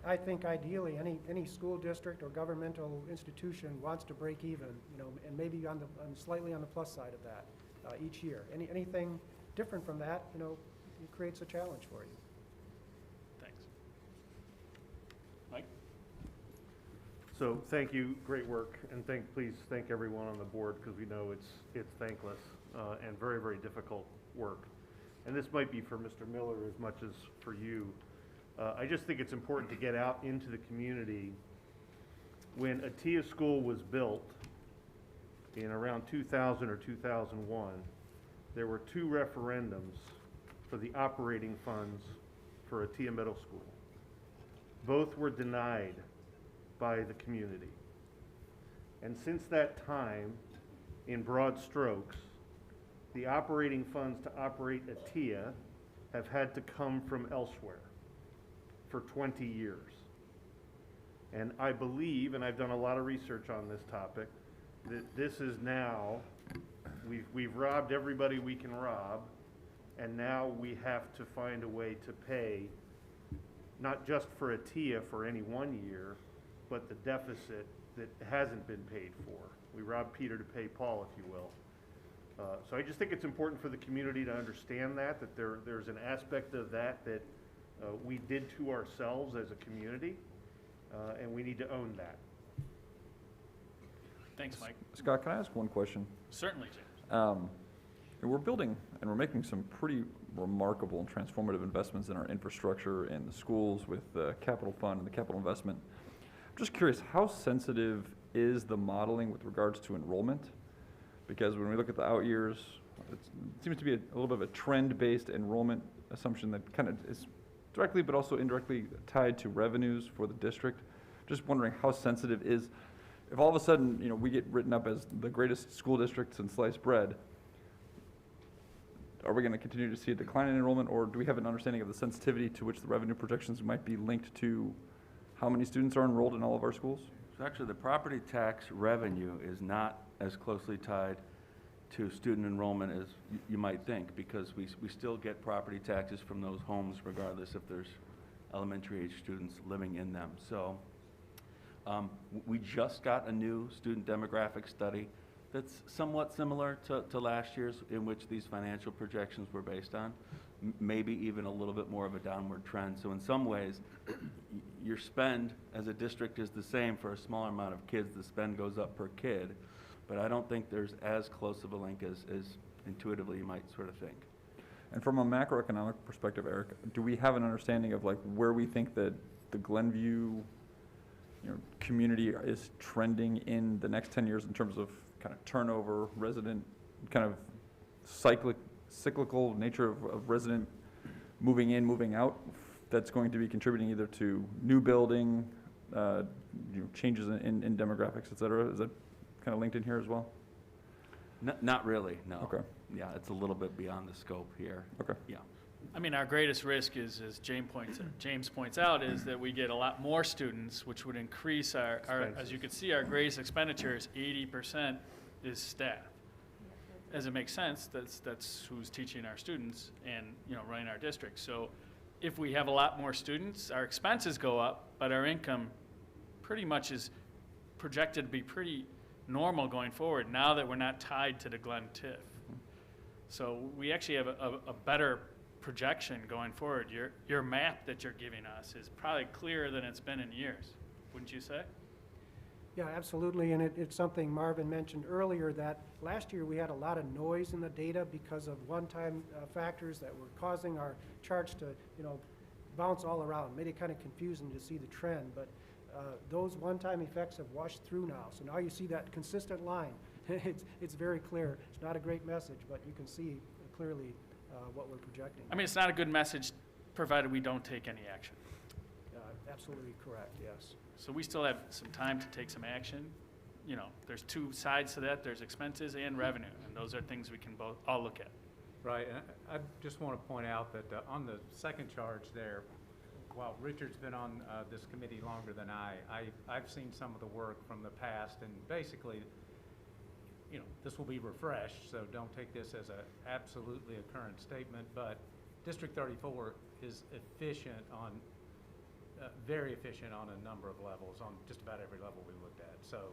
I think ideally any school district or governmental institution wants to break even, and maybe slightly on the plus side of that each year. Anything different from that, it creates a challenge for you. Thanks. Mike? So thank you, great work, and please thank everyone on the board, because we know it's thankless and very, very difficult work. And this might be for Mr. Miller as much as for you. I just think it's important to get out into the community. When Atia School was built, in around 2000 or 2001, there were 2 referendums for the operating funds for Atia Middle School. Both were denied by the community. And since that time, in broad strokes, the operating funds to operate Atia have had to come from elsewhere for 20 years. And I believe, and I've done a lot of research on this topic, that this is now, we've robbed everybody we can rob, and now we have to find a way to pay, not just for Atia for any one year, but the deficit that hasn't been paid for. We robbed Peter to pay Paul, if you will. So I just think it's important for the community to understand that there's an aspect of that we did to ourselves as a community, and we need to own that. Thanks, Mike. Scott, can I ask one question? Certainly, James. We're building and we're making some pretty remarkable and transformative investments in our infrastructure and the schools with the capital fund and the capital investment. I'm just curious, how sensitive is the modeling with regards to enrollment? Because when we look at the out years, it seems to be a little bit of a trend-based enrollment assumption that kind of is directly but also indirectly tied to revenues for the district. Just wondering how sensitive is, if all of a sudden, you know, we get written up as the greatest school district since sliced bread, are we going to continue to see a decline in enrollment, or do we have an understanding of the sensitivity to which the revenue projections might be linked to how many students are enrolled in all of our schools? So actually, the property tax revenue is not as closely tied to student enrollment as you might think, because we still get property taxes from those homes regardless if there's elementary age students living in them. So we just got a new student demographic study that's somewhat similar to last year's, in which these financial projections were based on, maybe even a little bit more of a downward trend. So in some ways, your spend as a district is the same for a smaller amount of kids. The spend goes up per kid, but I don't think there's as close of a link as intuitively you might sort of think. And from a macroeconomic perspective, Eric, do we have an understanding of like where we think that the Glenview, community is trending in the next 10 years in terms of kind of turnover, resident, kind of cyclical nature of resident moving in, moving out, that's going to be contributing either to new building, changes in demographics, et cetera? Is that kind of linked in here as well? Not really, no. Okay. Yeah, it's a little bit beyond the scope here. Okay. Yeah. I mean, our greatest risk is, as James points out, is that we get a lot more students, which would increase our as you can see, our greatest expenditure is 80% is staff. As it makes sense, that's who's teaching our students and, running our district. So if we have a lot more students, our expenses go up, but our income pretty much is projected to be pretty normal going forward now that we're not tied to the Glen TIF. So we actually have a better projection going forward. Your map that you're giving us is probably clearer than it's been in years, wouldn't you say? Yeah, absolutely, and it's something Marvin mentioned earlier, that last year we had a lot of noise in the data because of one-time factors that were causing our charts to, bounce all around, made it kind of confusing to see the trend, but those one-time effects have washed through now, so now you see that consistent line. It's very clear. It's not a great message, but you can see clearly what we're projecting. I mean, it's not a good message provided we don't take any action. Absolutely correct, yes. So we still have some time to take some action. There's two sides to that. There's expenses and revenue, and those are things we can all look at. Right, and I just want to point out that on the second charge there, while Richard's been on this committee longer than I've seen some of the work from the past, and basically, this will be refreshed, so don't take this as absolutely a current statement, but District 34 is efficient on, very efficient on a number of levels, on just about every level we looked at, so,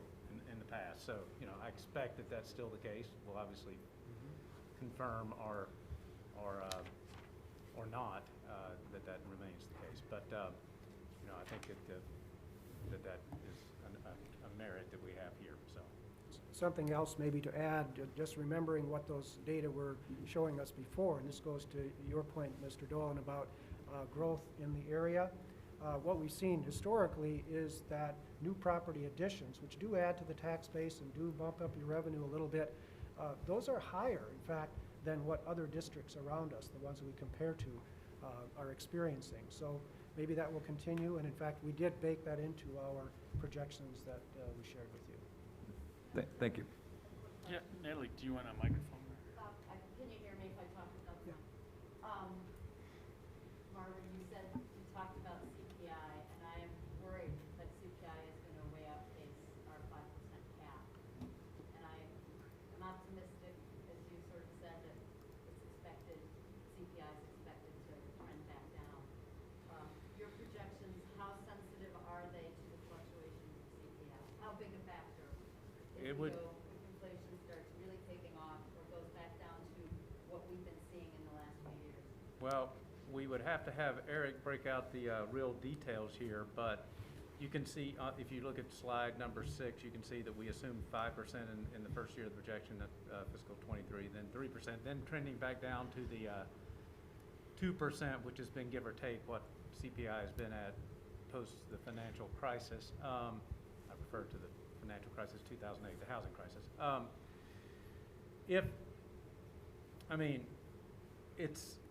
in the past. So, I expect that that's still the case. We'll obviously confirm or not that remains the case. But, I think that is a merit that we have here, so. Something else maybe to add, just remembering what those data were showing us before, and this goes to your point, Mr. Dolan, about growth in the area. what we've seen historically is that new property additions, which do add to the tax base and do bump up your revenue a little bit, those are higher, in fact, than what other districts around us, the ones that we compare to, are experiencing. So maybe that will continue, and in fact, we did bake that into our projections that we shared with you. Thank you. Yeah, Natalie, do you want a microphone? Can you hear me if I talk about Yeah. Marvin, you said, you talked about CPI, and I am worried that CPI is going to way outpace our 5% cap. And I'm optimistic, as you sort of said, that it's expected, CPI is expected to trend back down. Your projections, how sensitive are they to the fluctuations of CPI? How big a factor? It would- If inflation starts really taking off or goes back down to what we've been seeing in the last few years? Well, we would have to have Eric break out the real details here, but you can see, if you look at slide number 6, you can see that we assumed 5% in the first year of the projection of fiscal '23, then 3%, then trending back down to the 2%, which has been give or take what CPI has been at post the financial crisis. I refer to the financial crisis 2008, the housing crisis.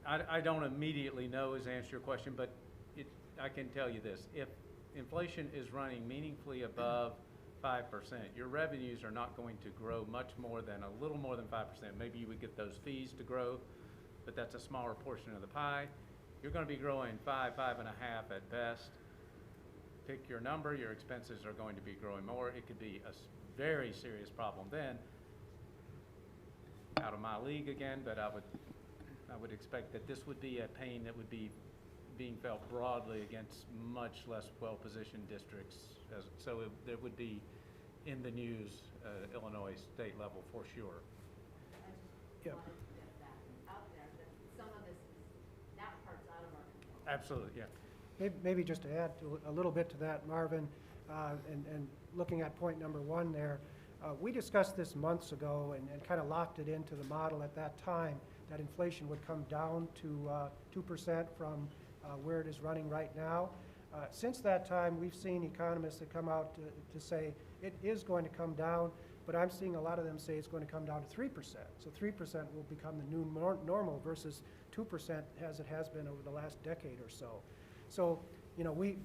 I don't immediately know is the answer to your question, but I can tell you this. If inflation is running meaningfully above 5%, your revenues are not going to grow much more than a little more than 5%. Maybe you would get those fees to grow, but that's a smaller portion of the pie. You're going to be growing 5, 5.5 at best. Pick your number, your expenses are going to be growing more. It could be a very serious problem then. Out of my league again, but I would expect that this would be a pain that would be being felt broadly against much less well-positioned districts. There would be in the news, Illinois state level for sure. I just wanted to get that out there, that some of this is, that part's out of our control. Absolutely, yeah. Maybe just to add a little bit to that, Marvin, and looking at point number 1 there, we discussed this months ago and kind of locked it into the model at that time, that inflation would come down to 2% from where it is running right now. Since that time, we've seen economists that come out to say it is going to come down, but I'm seeing a lot of them say it's going to come down to 3%. So 3% will become the new normal versus 2% as it has been over the last decade or so. So, you know, we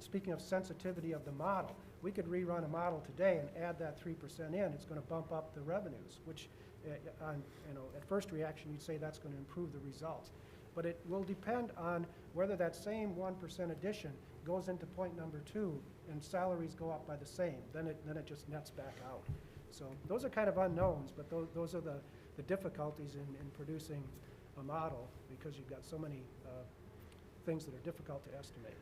speaking of sensitivity of the model, we could rerun a model today and add that 3% in. It's going to bump up the revenues, which, at first reaction, you'd say that's going to improve the results. But it will depend on whether that same 1% addition goes into point number 2 and salaries go up by the same. Then it just nets back out. So those are kind of unknowns, but those are the difficulties in producing a model, because you've got so many things that are difficult to estimate.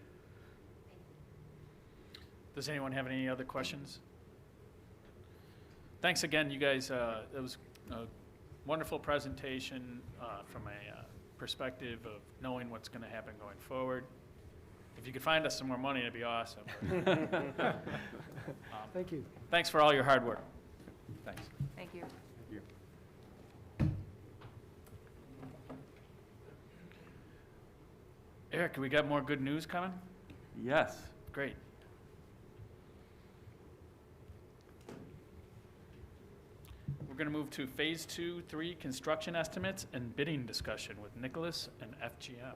Does anyone have any other questions? Thanks again, you guys. It was a wonderful presentation from a perspective of knowing what's going to happen going forward. If you could find us some more money, it'd be awesome. Thank you. Thanks for all your hard work. Thanks. Thank you. Eric, we got more good news coming? Yes. Great. We're going to move to Phase 2-3 construction estimates and bidding discussion with Nicholas and FGM.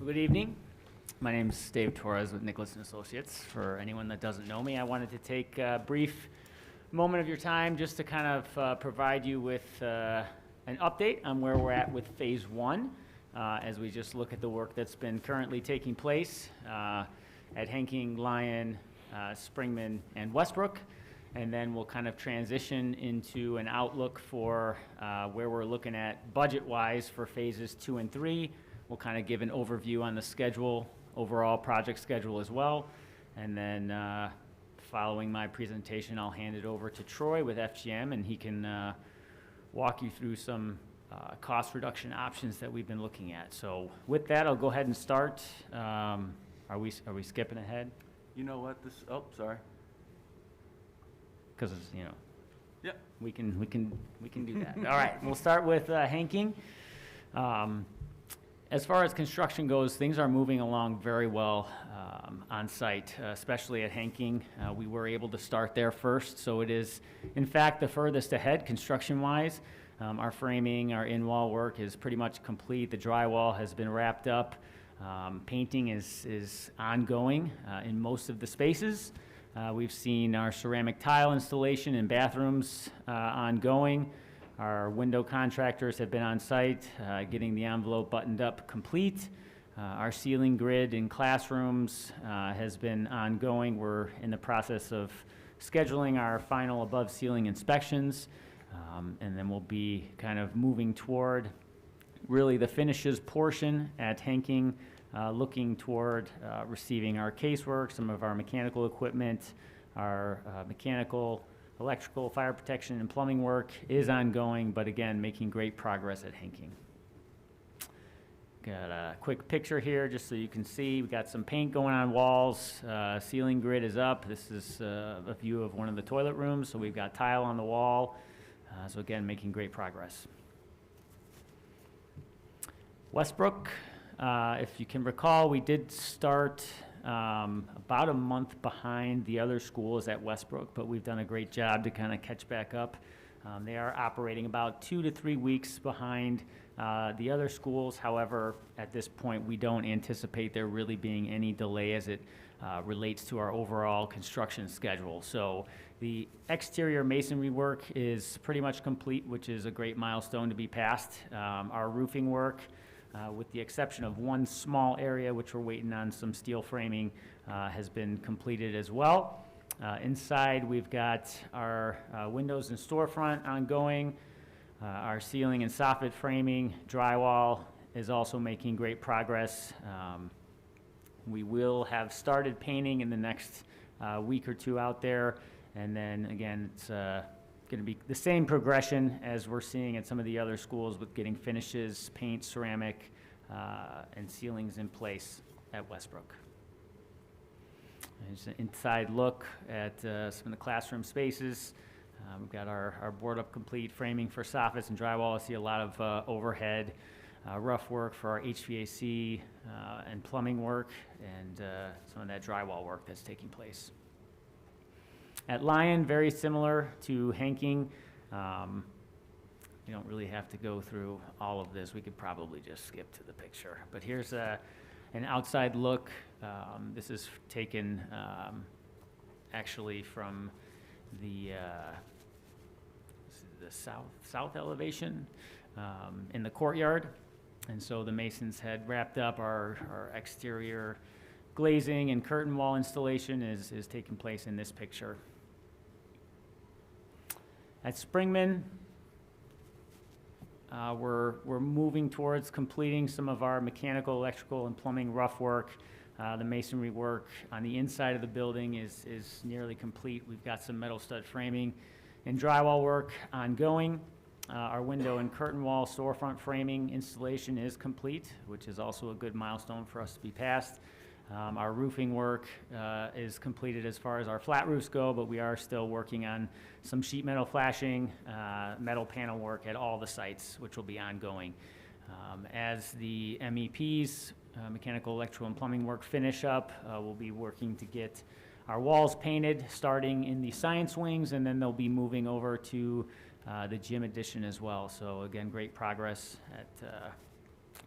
Good evening. My name is Dave Torres with Nicholas & Associates. For anyone that doesn't know me, I wanted to take a brief moment of your time just to kind of provide you with an update on where we're at with Phase 1 as we just look at the work that's been currently taking place at Hanking, Lyon, Springman, and Westbrook. And then we'll kind of transition into an outlook for where we're looking at budget-wise for Phases 2 and 3. We'll kind of give an overview on the schedule, overall project schedule as well. And then following my presentation, I'll hand it over to Troy with FGM, and he can walk you through some cost reduction options that we've been looking at. So with that, I'll go ahead and start. Are we skipping ahead? You know what, sorry. Because, Yep. we can do that. All right, we'll start with Hanking. As far as construction goes, things are moving along very well on site, especially at Hanking. We were able to start there first, so it is, in fact, the furthest ahead construction-wise. Our framing, our in-wall work is pretty much complete. The drywall has been wrapped up. Painting is ongoing in most of the spaces. We've seen our ceramic tile installation in bathrooms ongoing. Our window contractors have been on site, getting the envelope buttoned up complete. Our ceiling grid in classrooms has been ongoing. We're in the process of scheduling our final above ceiling inspections, and then we'll be kind of moving toward really the finishes portion at Hanking, looking toward receiving our casework, some of our mechanical equipment, our mechanical, electrical, fire protection, and plumbing work is ongoing, but again, making great progress at Hanking. Got a quick picture here just so you can see. We got some paint going on walls. Ceiling grid is up. This is a view of one of the toilet rooms, so we've got tile on the wall. So again, making great progress. Westbrook, if you can recall, we did start about a month behind the other schools at Westbrook, but we've done a great job to kind of catch back up. They are operating about 2 to 3 weeks behind the other schools. However, at this point, we don't anticipate there really being any delay as it relates to our overall construction schedule. So the exterior masonry work is pretty much complete, which is a great milestone to be passed. Our roofing work, with the exception of one small area, which we're waiting on some steel framing, has been completed as well. Inside, we've got our windows and storefront ongoing. Our ceiling and soffit framing, drywall is also making great progress. We will have started painting in the next week or two out there. And then again, it's going to be the same progression as we're seeing at some of the other schools with getting finishes, paint, ceramic, and ceilings in place at Westbrook. There's an inside look at some of the classroom spaces. We've got our board up complete framing for soffits and drywall. I see a lot of overhead rough work for our HVAC and plumbing work, and some of that drywall work that's taking place. At Lyon, very similar to Hanking. You don't really have to go through all of this. We could probably just skip to the picture. But here's an outside look. This is taken actually from the south elevation in the courtyard. And so the masons had wrapped up our exterior glazing and curtain wall installation is taking place in this picture. At Springman, we're moving towards completing some of our mechanical, electrical, and plumbing rough work. The masonry work on the inside of the building is nearly complete. We've got some metal stud framing and drywall work ongoing. Our window and curtain wall storefront framing installation is complete, which is also a good milestone for us to be passed. Our roofing work is completed as far as our flat roofs go, but we are still working on some sheet metal flashing, metal panel work at all the sites, which will be ongoing. As the MEPs, mechanical, electrical, and plumbing work finish up, we'll be working to get our walls painted, starting in the science wings, and then they'll be moving over to the gym addition as well. So again, great progress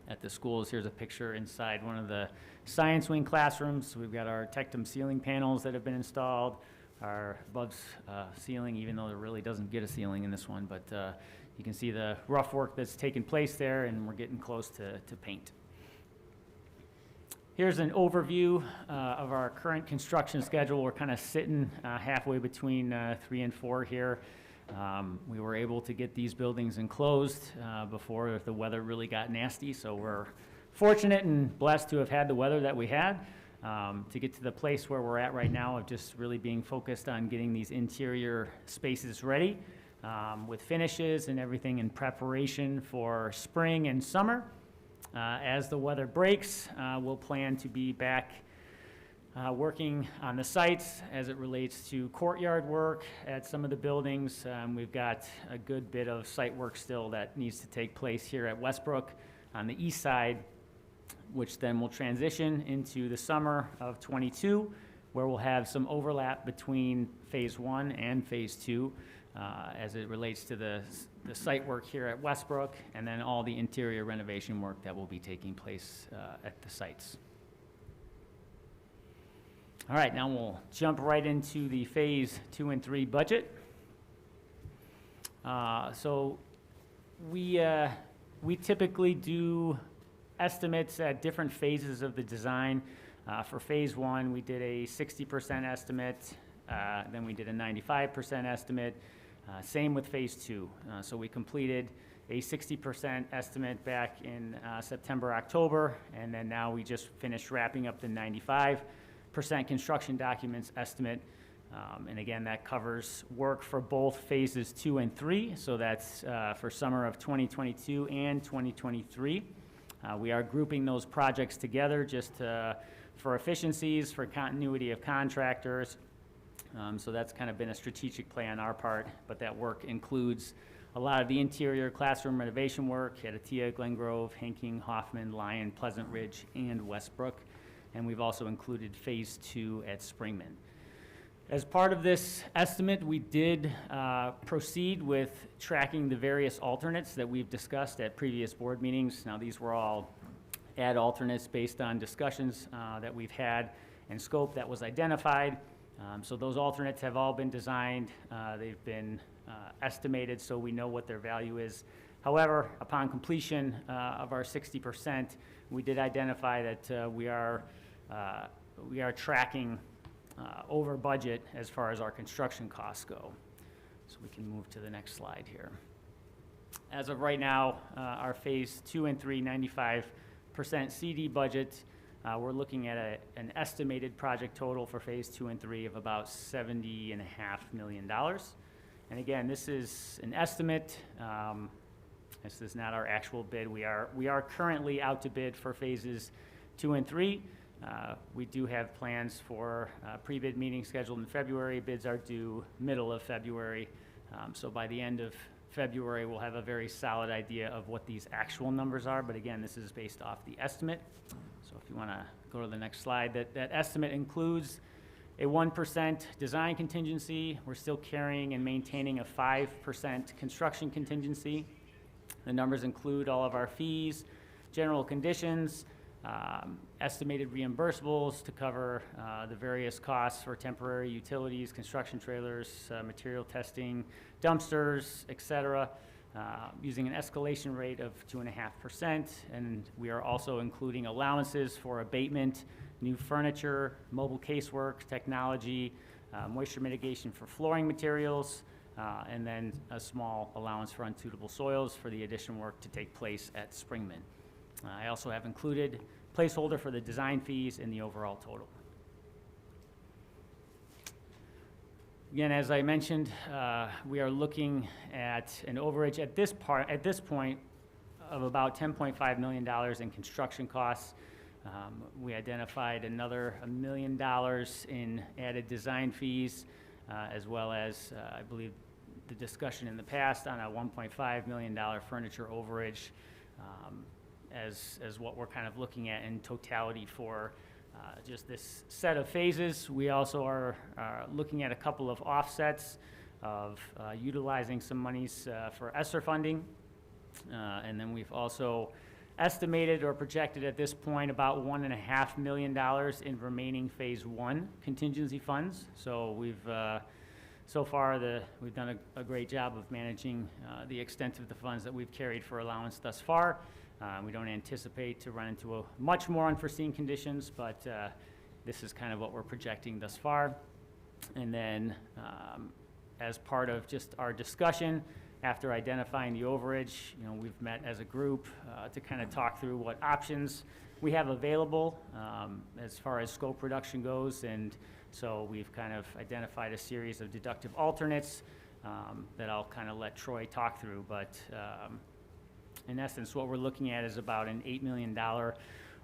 at the schools. Here's a picture inside one of the science wing classrooms. We've got our Tectum ceiling panels that have been installed, our above ceiling, even though there really doesn't get a ceiling in this one, but you can see the rough work that's taken place there, and we're getting close to paint. Here's an overview of our current construction schedule. We're kind of sitting halfway between 3 and 4 here. We were able to get these buildings enclosed before the weather really got nasty, so we're fortunate and blessed to have had the weather that we had to get to the place where we're at right now of just really being focused on getting these interior spaces ready with finishes and everything in preparation for spring and summer. As the weather breaks, we'll plan to be back working on the sites as it relates to courtyard work at some of the buildings. We've got a good bit of site work still that needs to take place here at Westbrook on the east side, which then will transition into the summer of '22, where we'll have some overlap between Phase 1 and Phase 2 as it relates to the site work here at Westbrook, and then all the interior renovation work that will be taking place at the sites. All right, now we'll jump right into the Phase 2 and 3 budget. So we typically do estimates at different phases of the design. For Phase 1, we did a 60% estimate, then we did a 95% estimate. Same with Phase 2. So we completed a 60% estimate back in September, October, and then now we just finished wrapping up the 95% construction documents estimate. And again, that covers work for both Phases 2 and 3, so that's for summer of 2022 and 2023. We are grouping those projects together just for efficiencies, for continuity of contractors. So that's kind of been a strategic play on our part, but that work includes a lot of the interior classroom renovation work at Atia, Glengrove, Hanking, Hoffman, Lyon, Pleasant Ridge, and Westbrook. And we've also included Phase 2 at Springman. As part of this estimate, we did proceed with tracking the various alternates that we've discussed at previous board meetings. Now, these were all add alternates based on discussions that we've had and scope that was identified. So those alternates have all been designed. They've been estimated, so we know what their value is. However, upon completion of our 60%, we did identify that we are tracking over budget as far as our construction costs go. So we can move to the next slide here. As of right now, our Phase 2 and 3 95% CD budget, we're looking at an estimated project total for Phase 2 and 3 of about $70.5 million. And again, this is an estimate. This is not our actual bid. We are currently out to bid for Phases 2 and 3. We do have plans for pre-bid meetings scheduled in February. Bids are due middle of February. So by the end of February, we'll have a very solid idea of what these actual numbers are. But again, this is based off the estimate. So if you want to go to the next slide, that estimate includes a 1% design contingency. We're still carrying and maintaining a 5% construction contingency. The numbers include all of our fees, general conditions, estimated reimbursables to cover the various costs for temporary utilities, construction trailers, material testing, dumpsters, et cetera, using an escalation rate of 2.5%. And we are also including allowances for abatement, new furniture, mobile casework, technology, moisture mitigation for flooring materials, and then a small allowance for unsuitable soils for the additional work to take place at Springman. I also have included placeholder for the design fees in the overall total. Again, as I mentioned, we are looking at an overage at this point of about $10.5 million in construction costs. We identified another $1 million in added design fees, as well as, I believe, the discussion in the past on a $1.5 million furniture overage as what we're kind of looking at in totality for just this set of phases. We also are looking at a couple of offsets of utilizing some monies for ESSER funding. And then we've also estimated or projected at this point about $1.5 million in remaining Phase 1 contingency funds. So we've so far we've done a great job of managing the extent of the funds that we've carried for allowance thus far. We don't anticipate to run into much more unforeseen conditions, but this is kind of what we're projecting thus far. And then as part of just our discussion, after identifying the overage, we've met as a group to kind of talk through what options we have available as far as scope reduction goes. And so we've kind of identified a series of deductive alternates that I'll kind of let Troy talk through. But in essence, what we're looking at is about an $8 million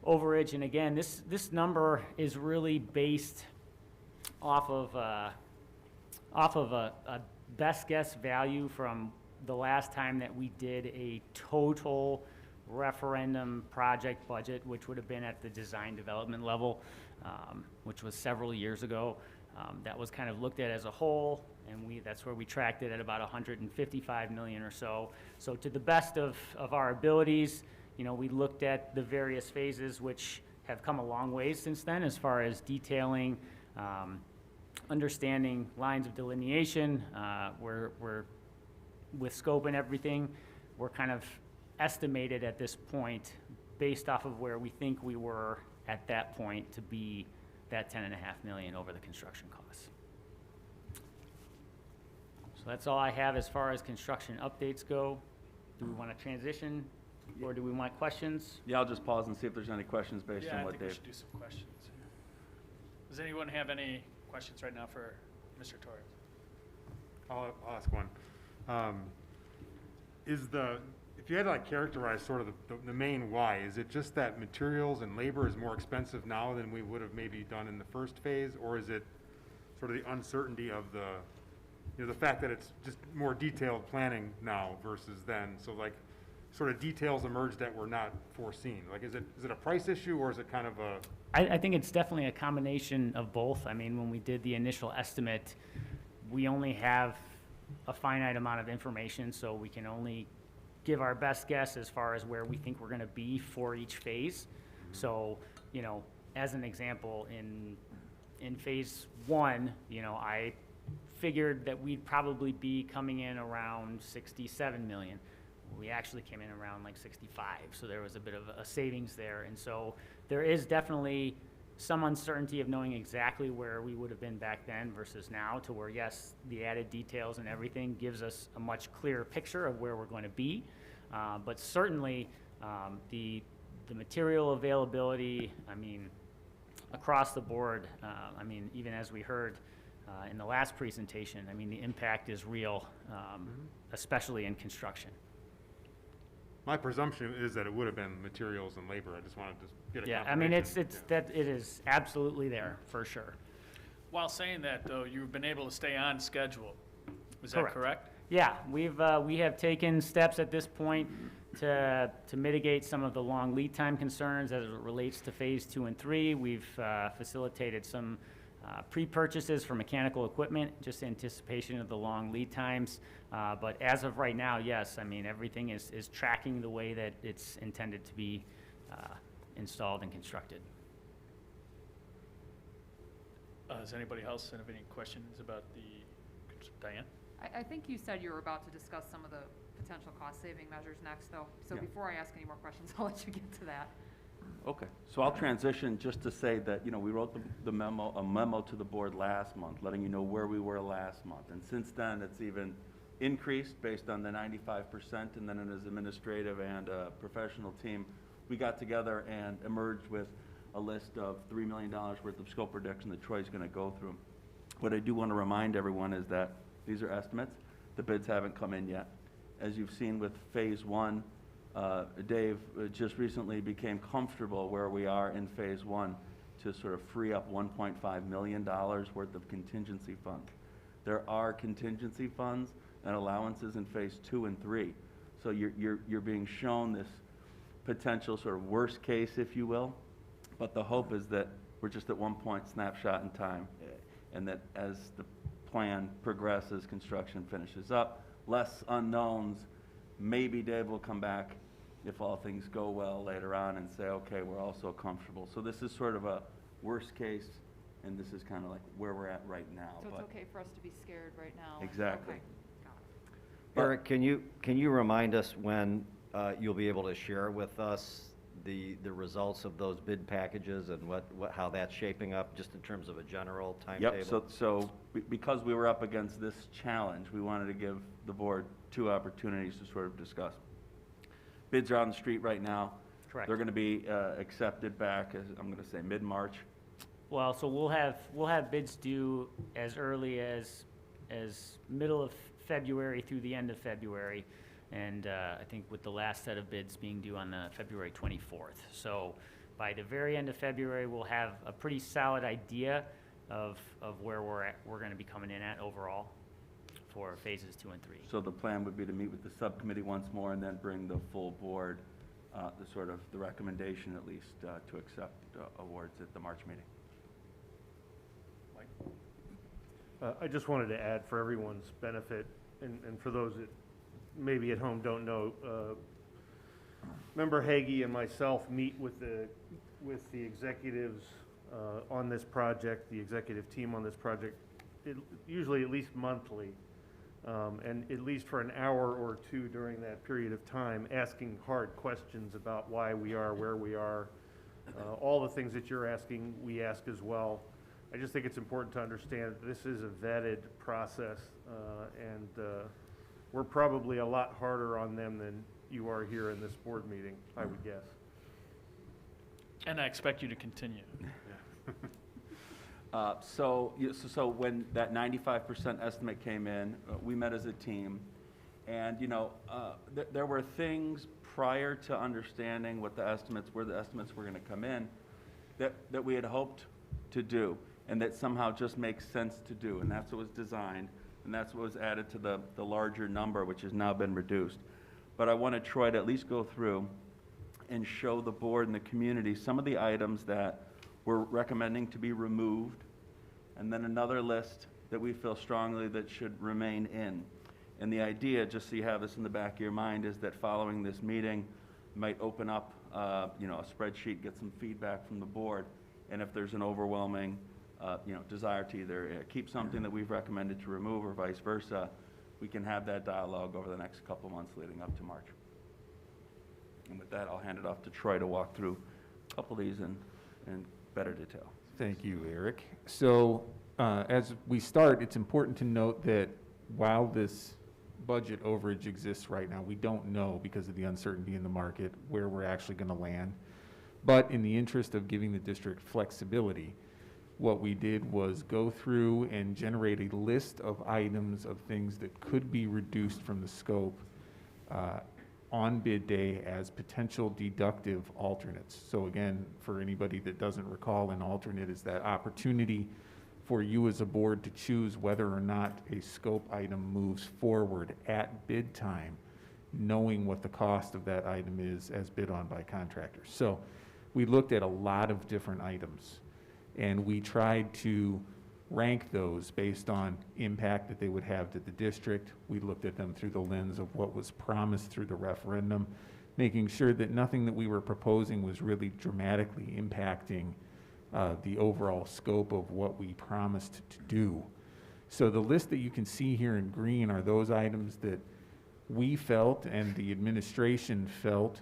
overage. And again, this number is really based off of a best guess value from the last time that we did a total referendum project budget, which would have been at the design development level, which was several years ago. That was kind of looked at as a whole, and that's where we tracked it at about 155 million or so. So to the best of our abilities, you know, we looked at the various phases, which have come a long ways since then as far as detailing, understanding lines of delineation. We're with scope and everything, we're kind of estimated at this point based off of where we think we were at that point to be that 10.5 million over the construction costs. So that's all I have as far as construction updates go. Do we want to transition, or do we want questions? Yeah, I'll just pause and see if there's any questions based Yeah, on I what think we Dave. should do some questions. Does anyone have any questions right now for Mr. Torres? I'll ask one. If you had to like characterize sort of the main why, is it just that materials and labor is more expensive now than we would have maybe done in the first phase, or is it sort of the uncertainty of the fact that it's just more detailed planning now versus then? So like, sort of details emerged that were not foreseen. Like, is it a price issue, or is it kind of a? I think it's definitely a combination of both. I mean, when we did the initial estimate, we only have a finite amount of information, so we can only give our best guess as far as where we think we're going to be for each phase. So, you know, as an example, in phase 1, you know, I figured that we'd probably be coming in around 67 million. We actually came in around like 65, so there was a bit of a savings there. And so there is definitely some uncertainty of knowing exactly where we would have been back then versus now, to where, yes, the added details and everything gives us a much clearer picture of where we're going to be. But certainly the material availability, I mean, across the board, I mean, even as we heard in the last presentation, I mean, the impact is real, especially in construction. My presumption is that it would have been materials and labor. I just wanted to get a Yeah, I mean, confirmation. it is absolutely there, for sure. While saying that, though, you've been able to stay on schedule. Is that correct? Yeah, we have taken steps at this point to mitigate some of the long lead time concerns as it relates to phase 2 and 3. We've facilitated some pre-purchases for mechanical equipment, just in anticipation of the long lead times. But as of right now, yes, I mean, everything is tracking the way that it's intended to be installed and constructed. Does anybody else have any questions about Diane? I think you said you were about to discuss some of the potential cost-saving measures next, though. So Yeah. before I ask any more questions, I'll let you get to that. Okay, so I'll transition just to say that, you know, we wrote a memo to the board last month, letting you know where we were last month. And since then, it's even increased based on the 95%, and then as administrative and professional team, we got together and emerged with a list of $3 million worth of scope reduction that Troy's gonna go through. What I do want to remind everyone is that these are estimates. The bids haven't come in yet. As you've seen with phase 1, Dave just recently became comfortable where we are in phase 1 to sort of free up $1.5 million worth of contingency funds. There are contingency funds and allowances in phase 2 and 3. So you're being shown this potential sort of worst case, if you will. But the hope is that we're just at one point snapshot in time, and that as the plan progresses, construction finishes up, less unknowns, maybe Dave will come back if all things go well later on and say, okay, we're also comfortable. So this is sort of a worst case, and this is kind of like where we're at right now. So but it's okay for us to be scared right now? Exactly. Okay, got it. Eric, can you remind us when you'll be able to share with us the results of those bid packages and how that's shaping up, just in terms of a general timetable? Yep, so because we were up against this challenge, we wanted to give the board 2 opportunities to sort of discuss. Bids are on the street right now. Correct. They're gonna be accepted back, as I'm gonna say, mid-March. Well, so we'll have bids due as early as middle of February through the end of February. And I think with the last set of bids being due on the February 24th. So by the very end of February, we'll have a pretty solid idea of where we're going to be coming in at overall for phases 2 and 3. So the plan would be to meet with the subcommittee once more and then bring the full board the recommendation at least to accept awards at the March meeting. I just wanted to add for everyone's benefit, and for those that maybe at home don't know, Member Hagee and myself meet with the executives on this project, the executive team on this project, usually at least monthly, and at least for an hour or two during that period of time, asking hard questions about why we are where we are. All the things that you're asking, we ask as well. I just think it's important to understand that this is a vetted process, and we're probably a lot harder on them than you are here in this board meeting, I would guess. And I expect you to continue. So when that 95% estimate came in, we met as a team, and there were things prior to understanding what the estimates were going to come in that we had hoped to do, and that somehow just makes sense to do, and that's what was designed, and that's what was added to the larger number, which has now been reduced. But I want to try to at least go through and show the board and the community some of the items that we're recommending to be removed, and then another list that we feel strongly that should remain in. And the idea, just so you have this in the back of your mind, is that following this meeting, you might open up a spreadsheet, get some feedback from the board, and if there's an overwhelming desire to either keep something that we've recommended to remove or vice versa, we can have that dialogue over the next couple months leading up to March. And with that, I'll hand it off to Troy to walk through a couple of these in better detail. Thank you, Eric. So as we start, it's important to note that while this budget overage exists right now, we don't know, because of the uncertainty in the market, where we're actually going to land. But in the interest of giving the district flexibility, what we did was go through and generate a list of items of things that could be reduced from the scope on bid day as potential deductive alternates. So again, for anybody that doesn't recall, an alternate is that opportunity for you as a board to choose whether or not a scope item moves forward at bid time, knowing what the cost of that item is as bid on by contractors. So we looked at a lot of different items, and we tried to rank those based on impact that they would have to the district. We looked at them through the lens of what was promised through the referendum, making sure that nothing that we were proposing was really dramatically impacting the overall scope of what we promised to do. So the list that you can see here in green are those items that we felt and the administration felt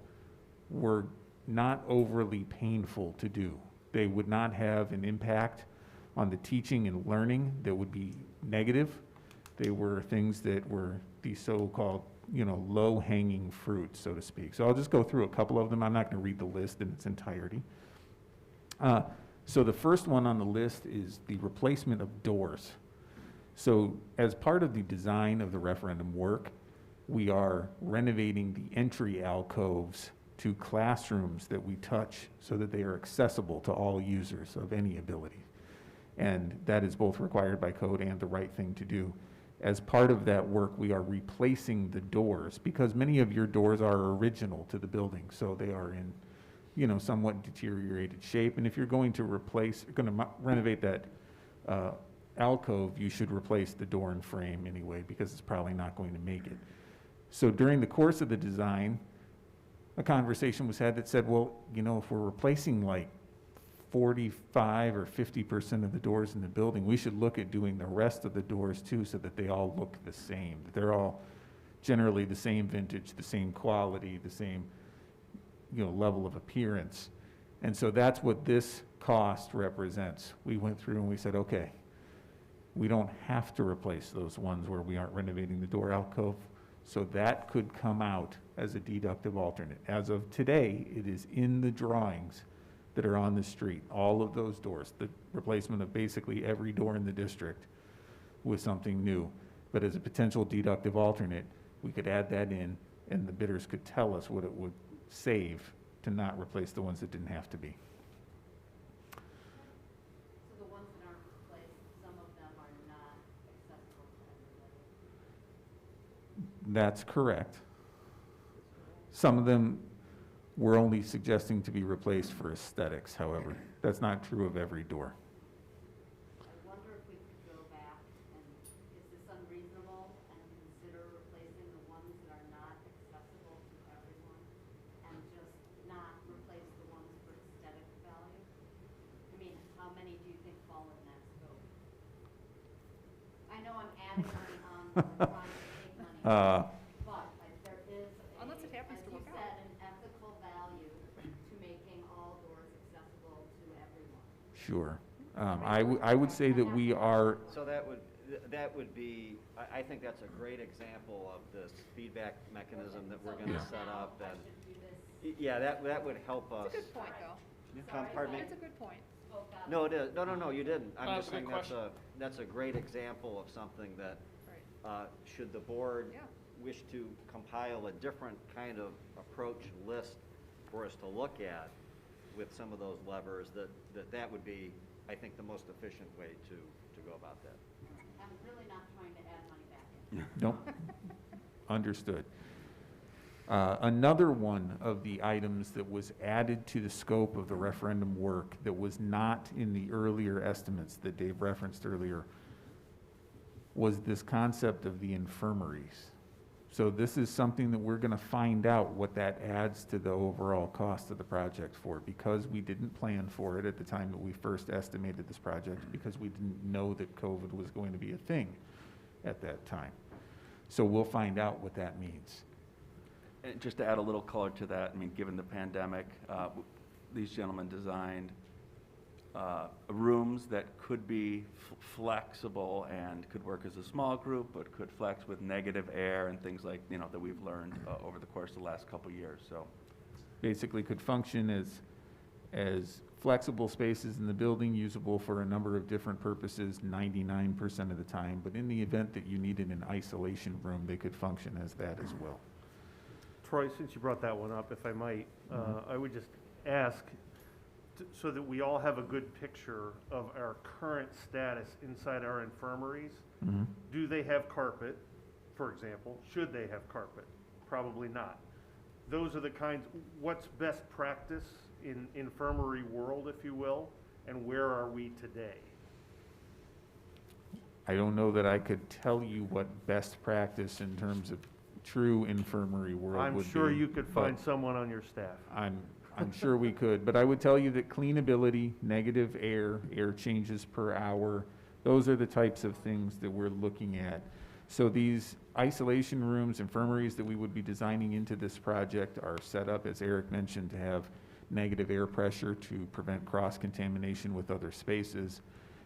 were not overly painful to do. They would not have an impact on the teaching and learning that would be negative. They were things that were the so-called, low-hanging fruit, so to speak. So I'll just go through a couple of them. I'm not going to read the list in its entirety. So the first one on the list is the replacement of doors. So as part of the design of the referendum work, we are renovating the entry alcoves to classrooms that we touch so that they are accessible to all users of any ability. And that is both required by code and the right thing to do. As part of that work, we are replacing the doors, because many of your doors are original to the building, so they are in somewhat deteriorated shape. And if you're going to renovate that alcove, you should replace the door and frame anyway, because it's probably not going to make it. So during the course of the design, a conversation was had that said, well, if we're replacing like 45 or 50% of the doors in the building, we should look at doing the rest of the doors too, so that they all look the same. They're all generally the same vintage, the same quality, the same level of appearance. And so that's what this cost represents. We went through and we said, okay, we don't have to replace those ones where we aren't renovating the door alcove, so that could come out as a deductive alternate. As of today, it is in the drawings that are on the street, all of those doors, the replacement of basically every door in the district with something new. But as a potential deductive alternate, we could add that in, and the bidders could tell us what it would save to not replace the ones that didn't have to be. So the ones that aren't replaced, some of them are not accessible to everybody? That's correct. Some of them We're only suggesting to be replaced for aesthetics, however. That's not true of every door. I wonder if we could go back and, is this unreasonable, and consider replacing the ones that are not accessible to everyone, and just not replace the ones for aesthetic value? I mean, how many do you think fall in that scope? I know I'm adding money on, trying to take money, but like, there is, Unless it happens as to you work out. said, an ethical value to making all doors accessible to everyone. Sure. I would say that we are, So that would be, I think that's a great example of this feedback mechanism that we're gonna set up, and, yeah, that would help us. It's a good point, though. Pardon me? It's a good point. No, it is, no, you didn't. I'm That's just a good saying that's a great example of something that, should the board Yeah. wish to compile a different kind of approach list for us to look at with some of those levers, that would be, I think, the most efficient way to go about that. I'm really not trying to add money back in. nope, understood. Another one of the items that was added to the scope of the referendum work that was not in the earlier estimates that Dave referenced earlier was this concept of the infirmaries. So this is something that we're going to find out what that adds to the overall cost of the project for, because we didn't plan for it at the time that we first estimated this project, because we didn't know that COVID was going to be a thing at that time. So we'll find out what that means. And just to add a little color to that, I mean, given the pandemic, these gentlemen designed rooms that could be flexible and could work as a small group, but could flex with negative air and things like, that we've learned over the course of the last couple years, so. Basically could function as flexible spaces in the building, usable for a number of different purposes 99% of the time, but in the event that you needed an isolation room, they could function as that as well. Troy, since you brought that one up, if I might, I would just ask, so that we all have a good picture of our current status inside our infirmaries. Mhm. Do they have carpet, for example? Should they have carpet? Probably not. Those are the kinds, what's best practice in infirmary world, if you will, and where are we today? I don't know that I could tell you what best practice in terms of true infirmary world would be. I'm sure you could but find someone on your staff. I'm sure we could, but I would tell you that cleanability, negative air changes per hour, those are the types of things that we're looking at. So these isolation rooms, infirmaries that we would be designing into this project are set up, as Eric mentioned, to have negative air pressure to prevent cross-contamination with other spaces.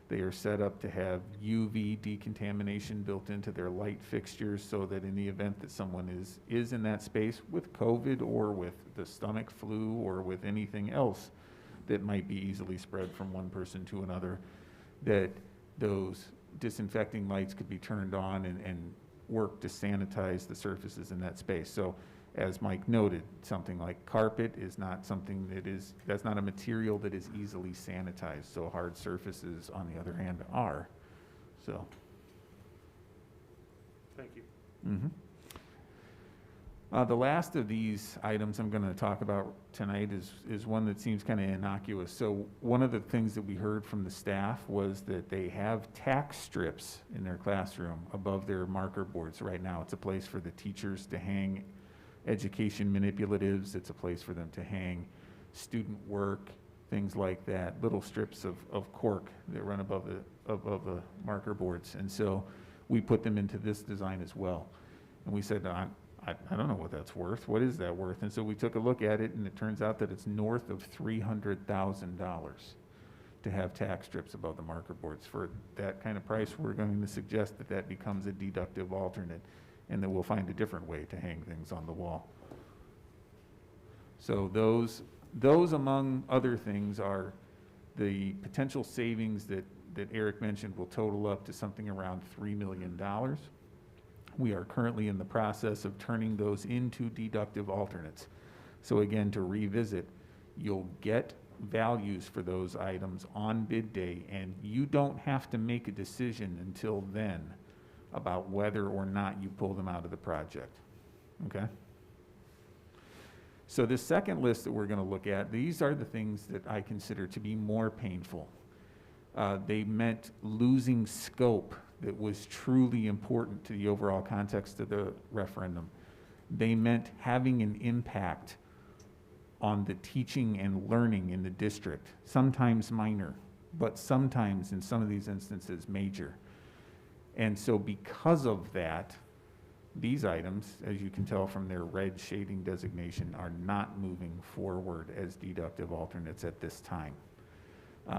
They are set up to have UV decontamination built into their light fixtures, so that in the event that someone is in that space with COVID or with the stomach flu or with anything else that might be easily spread from one person to another, that those disinfecting lights could be turned on and work to sanitize the surfaces in that space. So as Mike noted, something like carpet is not something that's not a material that is easily sanitized. So hard surfaces, on the other hand, are. So. Thank you. Mm-hmm. The last of these items I'm going to talk about tonight is one that seems kind of innocuous. So one of the things that we heard from the staff was that they have tack strips in their classroom above their marker boards right now. It's a place for the teachers to hang education manipulatives. It's a place for them to hang student work, things like that, little strips of cork that run above the marker boards. And so we put them into this design as well. And we said, I don't know what that's worth. What is that worth? And so we took a look at it, and it turns out that it's north of $300,000 to have tack strips above the marker boards. For that kind of price, we're going to suggest that that becomes a deductive alternate, and that we'll find a different way to hang things on the wall. So those among other things are the potential savings that Eric mentioned will total up to something around $3 million. We are currently in the process of turning those into deductive alternates. So again, to revisit, you'll get values for those items on bid day, and you don't have to make a decision until then about whether or not you pull them out of the project, okay? So the second list that we're going to look at, these are the things that I consider to be more painful. They meant losing scope that was truly important to the overall context of the referendum. They meant having an impact on the teaching and learning in the district, sometimes minor, but sometimes in some of these instances major. And so because of that, these items, as you can tell from their red shading designation, are not moving forward as deductive alternates at this time.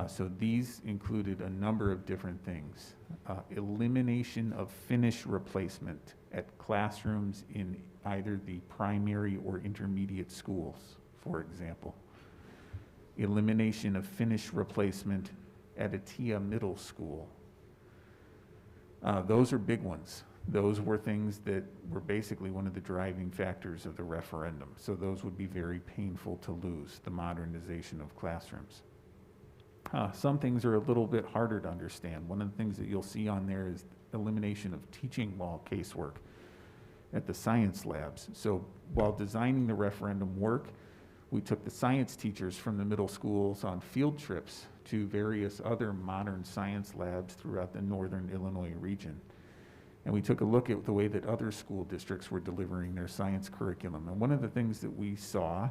So these included a number of different things. Elimination of finish replacement at classrooms in either the primary or intermediate schools, for example. Elimination of finish replacement at a TIA middle school. Those are big ones. Those were things that were basically one of the driving factors of the referendum. So those would be very painful to lose, the modernization of classrooms. Some things are a little bit harder to understand. One of the things that you'll see on there is elimination of teaching wall casework at the science labs. So while designing the referendum work, we took the science teachers from the middle schools on field trips to various other modern science labs throughout the northern Illinois region. And we took a look at the way that other school districts were delivering their science curriculum. And one of the things that we saw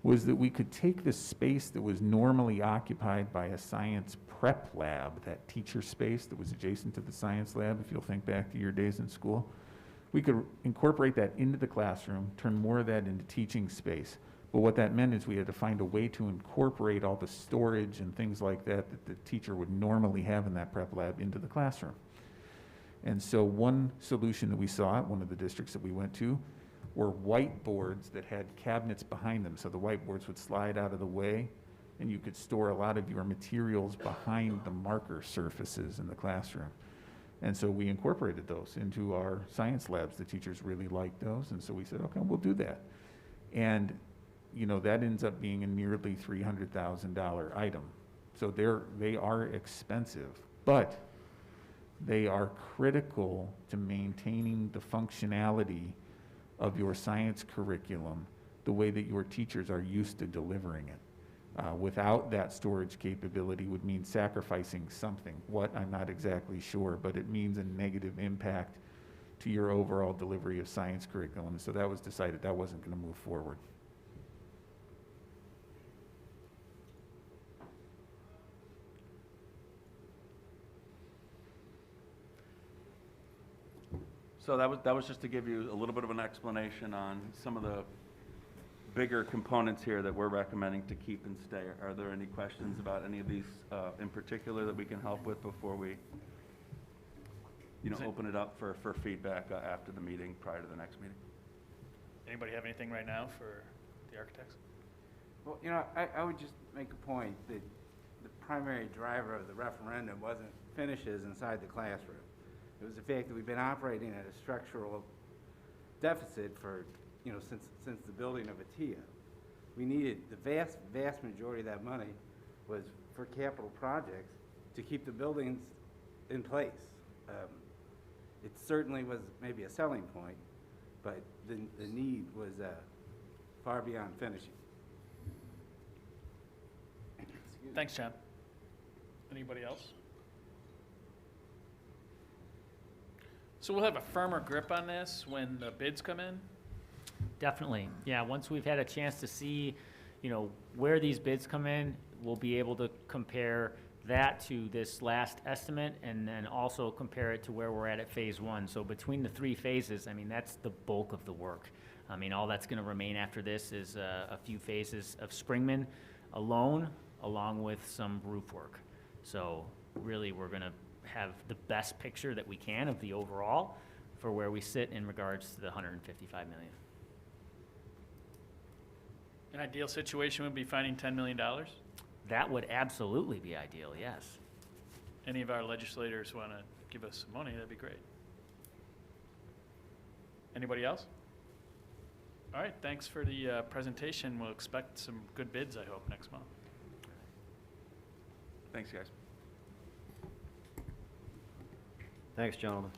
was that we could take the space that was normally occupied by a science prep lab, that teacher space that was adjacent to the science lab, if you'll think back to your days in school, we could incorporate that into the classroom, turn more of that into teaching space. But what that meant is we had to find a way to incorporate all the storage and things like that that the teacher would normally have in that prep lab into the classroom. And so one solution that we saw at one of the districts that we went to were whiteboards that had cabinets behind them. So the whiteboards would slide out of the way, and you could store a lot of your materials behind the marker surfaces in the classroom. And so we incorporated those into our science labs. The teachers really liked those, and so we said, okay, we'll do that. And you know, that ends up being a nearly $300,000 item. So they are expensive, but they are critical to maintaining the functionality of your science curriculum the way that your teachers are used to delivering it. Without that storage capability would mean sacrificing something. What, I'm not exactly sure, but it means a negative impact to your overall delivery of science curriculum. So that was decided that wasn't going to move forward. So that was just to give you a little bit of an explanation on some of the bigger components here that we're recommending to keep and stay. Are there any questions about any of these in particular that we can help with before we, open it up for feedback after the meeting, prior to the next meeting? Anybody have anything right now for the architects? Well, I would just make a point that the primary driver of the referendum wasn't finishes inside the classroom. It was the fact that we've been operating at a structural deficit for, since the building of a TIA. We needed, the vast majority of that money was for capital projects to keep the buildings in place. It certainly was maybe a selling point, but the need was far beyond finishing. Thanks, John. Anybody else? So we'll have a firmer grip on this when the bids come in? Definitely. Yeah, once we've had a chance to see, where these bids come in, we'll be able to compare that to this last estimate and then also compare it to where we're at phase one. So between the three phases, that's the bulk of the work. All that's going to remain after this is a few phases of Springman alone, along with some roof work. So really, we're going to have the best picture that we can of the overall for where we sit in regards to the $155 million. An ideal situation would be finding $10 million? That would absolutely be ideal, yes. Any of our legislators want to give us some money, that'd be great. Anybody else? All right, thanks for the presentation. We'll expect some good bids, I hope, next month. Thanks, guys. Thanks, gentlemen.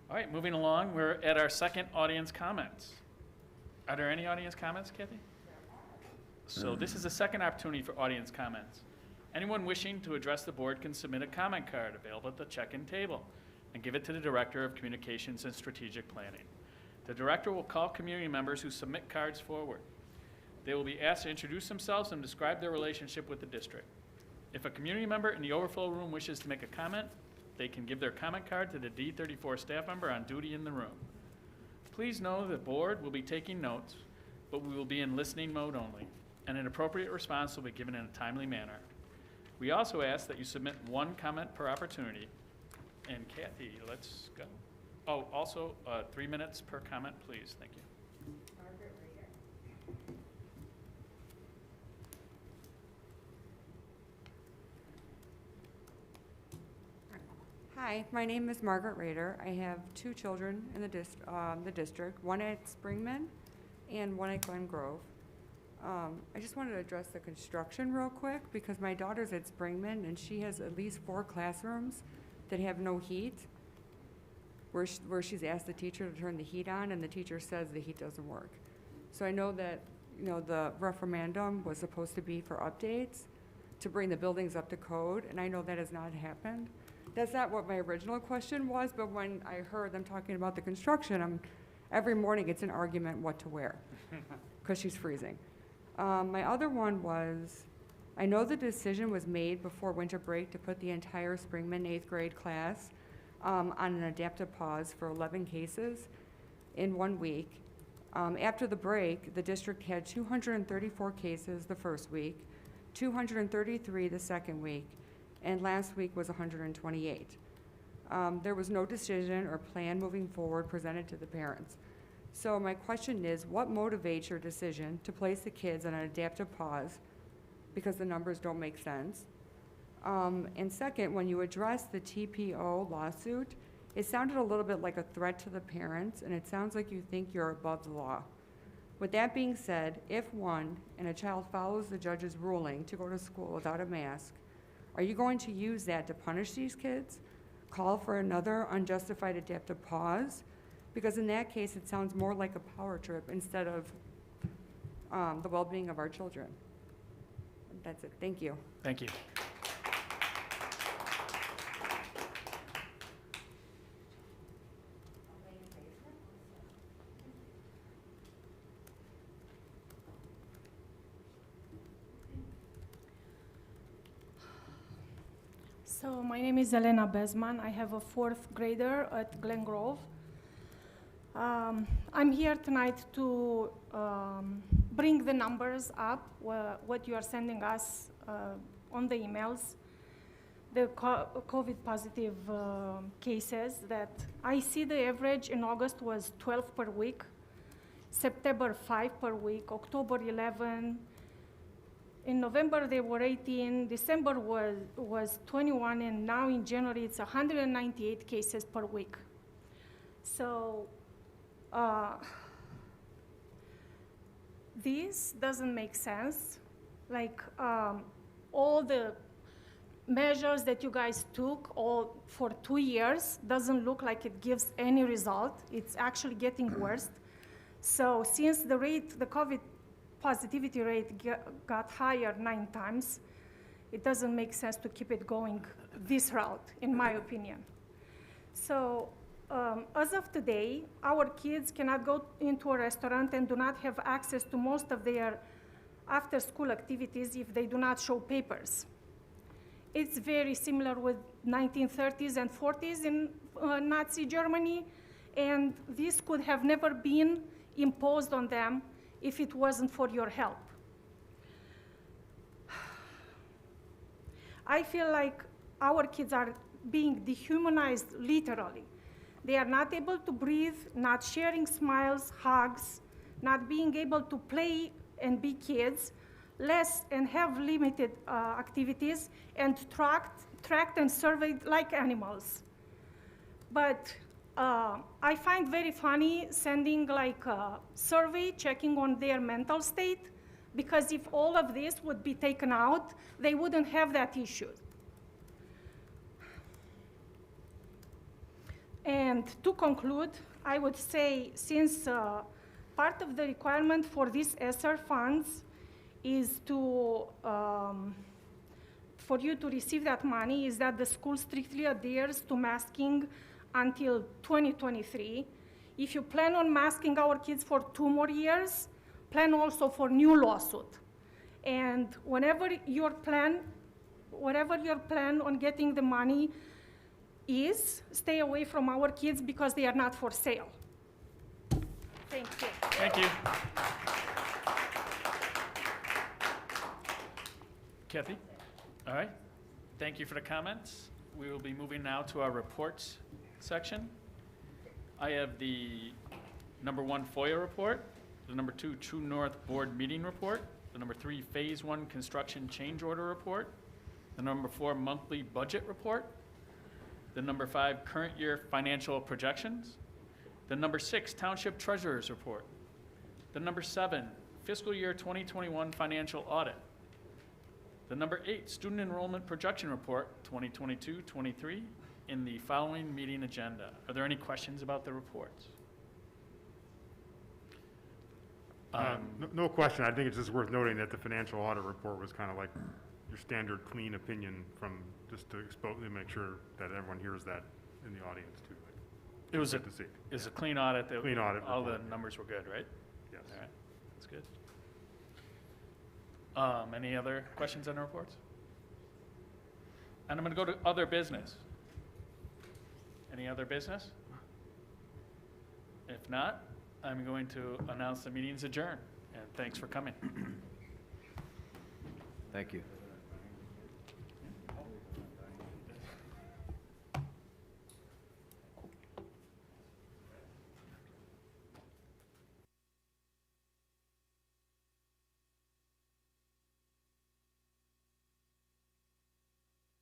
All All right, moving along, we're at our second audience comments. Are there any audience comments, Kathy? So this is the second opportunity for audience comments. Anyone wishing to address the board can submit a comment card available at the check-in table and give it to the Director of Communications and Strategic Planning. The Director will call community members who submit cards forward. They will be asked to introduce themselves and describe their relationship with the district. If a community member in the overflow room wishes to make a comment, they can give their comment card to the D34 staff member on duty in the room. Please know the board will be taking notes, but we will be in listening mode only, and an appropriate response will be given in a timely manner. We also ask that you submit one comment per opportunity. And Kathy, let's go. Oh, also, 3 minutes per comment, please. Thank you. Margaret Reader. Hi, my name is Margaret Rader. I have 2 children in the district, one at Springman and one at Glengrove. I just wanted to address the construction real quick because my daughter's at Springman and she has at least 4 classrooms that have no heat, where she's asked the teacher to turn the heat on and the teacher says the heat doesn't work. So I know that, the referendum was supposed to be for updates to bring the buildings up to code, and I know that has not happened. That's not what my original question was, but when I heard them talking about the construction, every morning it's an argument what to wear, because she's freezing. My other one was, I know the decision was made before winter break to put the entire Springman 8th grade class on an adaptive pause for 11 cases in 1 week. After the break, the district had 234 cases the first week, 233 the second week, and last week was 128. There was no decision or plan moving forward presented to the parents. So my question is, what motivates your decision to place the kids on an adaptive pause because the numbers don't make sense? And second, when you address the TPO lawsuit, it sounded a little bit like a threat to the parents, and it sounds like you think you're above the law. With that being said, if one and a child follows the judge's ruling to go to school without a mask, are you going to use that to punish these kids? Call for another unjustified adaptive pause? Because in that case, it sounds more like a power trip instead of the well-being of our children. That's it. Thank you. Thank you. So my name is Elena Bezman. I have a 4th grader at Glengrove. I'm here tonight to bring the numbers up, what you are sending us on the emails, the COVID positive cases that I see the average in August was 12 per week, September 5 per week, October 11, in November they were 18, December was 21, and now in January it's 198 cases per week. So this doesn't make sense. Like all the measures that you guys took all for 2 years doesn't look like it gives any result. It's actually getting worse. So since the COVID positivity rate got higher 9 times, it doesn't make sense to keep it going this route, in my opinion. So as of today, our kids cannot go into a restaurant and do not have access to most of their after-school activities if they do not show papers. It's very similar with 1930s and 40s in Nazi Germany, and this could have never been imposed on them if it wasn't for your help. I feel like our kids are being dehumanized literally. They are not able to breathe, not sharing smiles, hugs, not being able to play and be kids, and have limited activities, and tracked and surveyed like animals. But I find very funny sending like a survey checking on their mental state, because if all of this would be taken out, they wouldn't have that issue. And to conclude, I would say since part of the requirement for these ESSER funds is to, for you to receive that money is that the school strictly adheres to masking until 2023. If you plan on masking our kids for 2 more years, plan also for new lawsuit. And whatever your plan on getting the money is, stay away from our kids because they are not for sale. Thank you. Thank you. Kathy? All right. Thank you for the comments. We will be moving now to our reports section. I have the number 1 FOIA report, the number 2 True North Board meeting report, the number 3 Phase 1 construction change order report, the number 4 monthly budget report, the number 5 current year financial projections, the number 6 township treasurer's report, the number 7 fiscal year 2021 financial audit, the number 8 student enrollment projection report 2022-23 in the following meeting agenda. Are there any questions about the reports? No question. I think it's just worth noting that the financial audit report was kind of like your standard clean opinion from, just to expose, to make sure that everyone hears that in the audience too. It was Good to see. It was a clean audit. Clean audit All the report. numbers were good, right? Yes. All right, that's good. Any other questions on the reports? And I'm going to go to other business. Any other business? If not, I'm going to announce the meeting's adjourned. And thanks for coming. Thank you.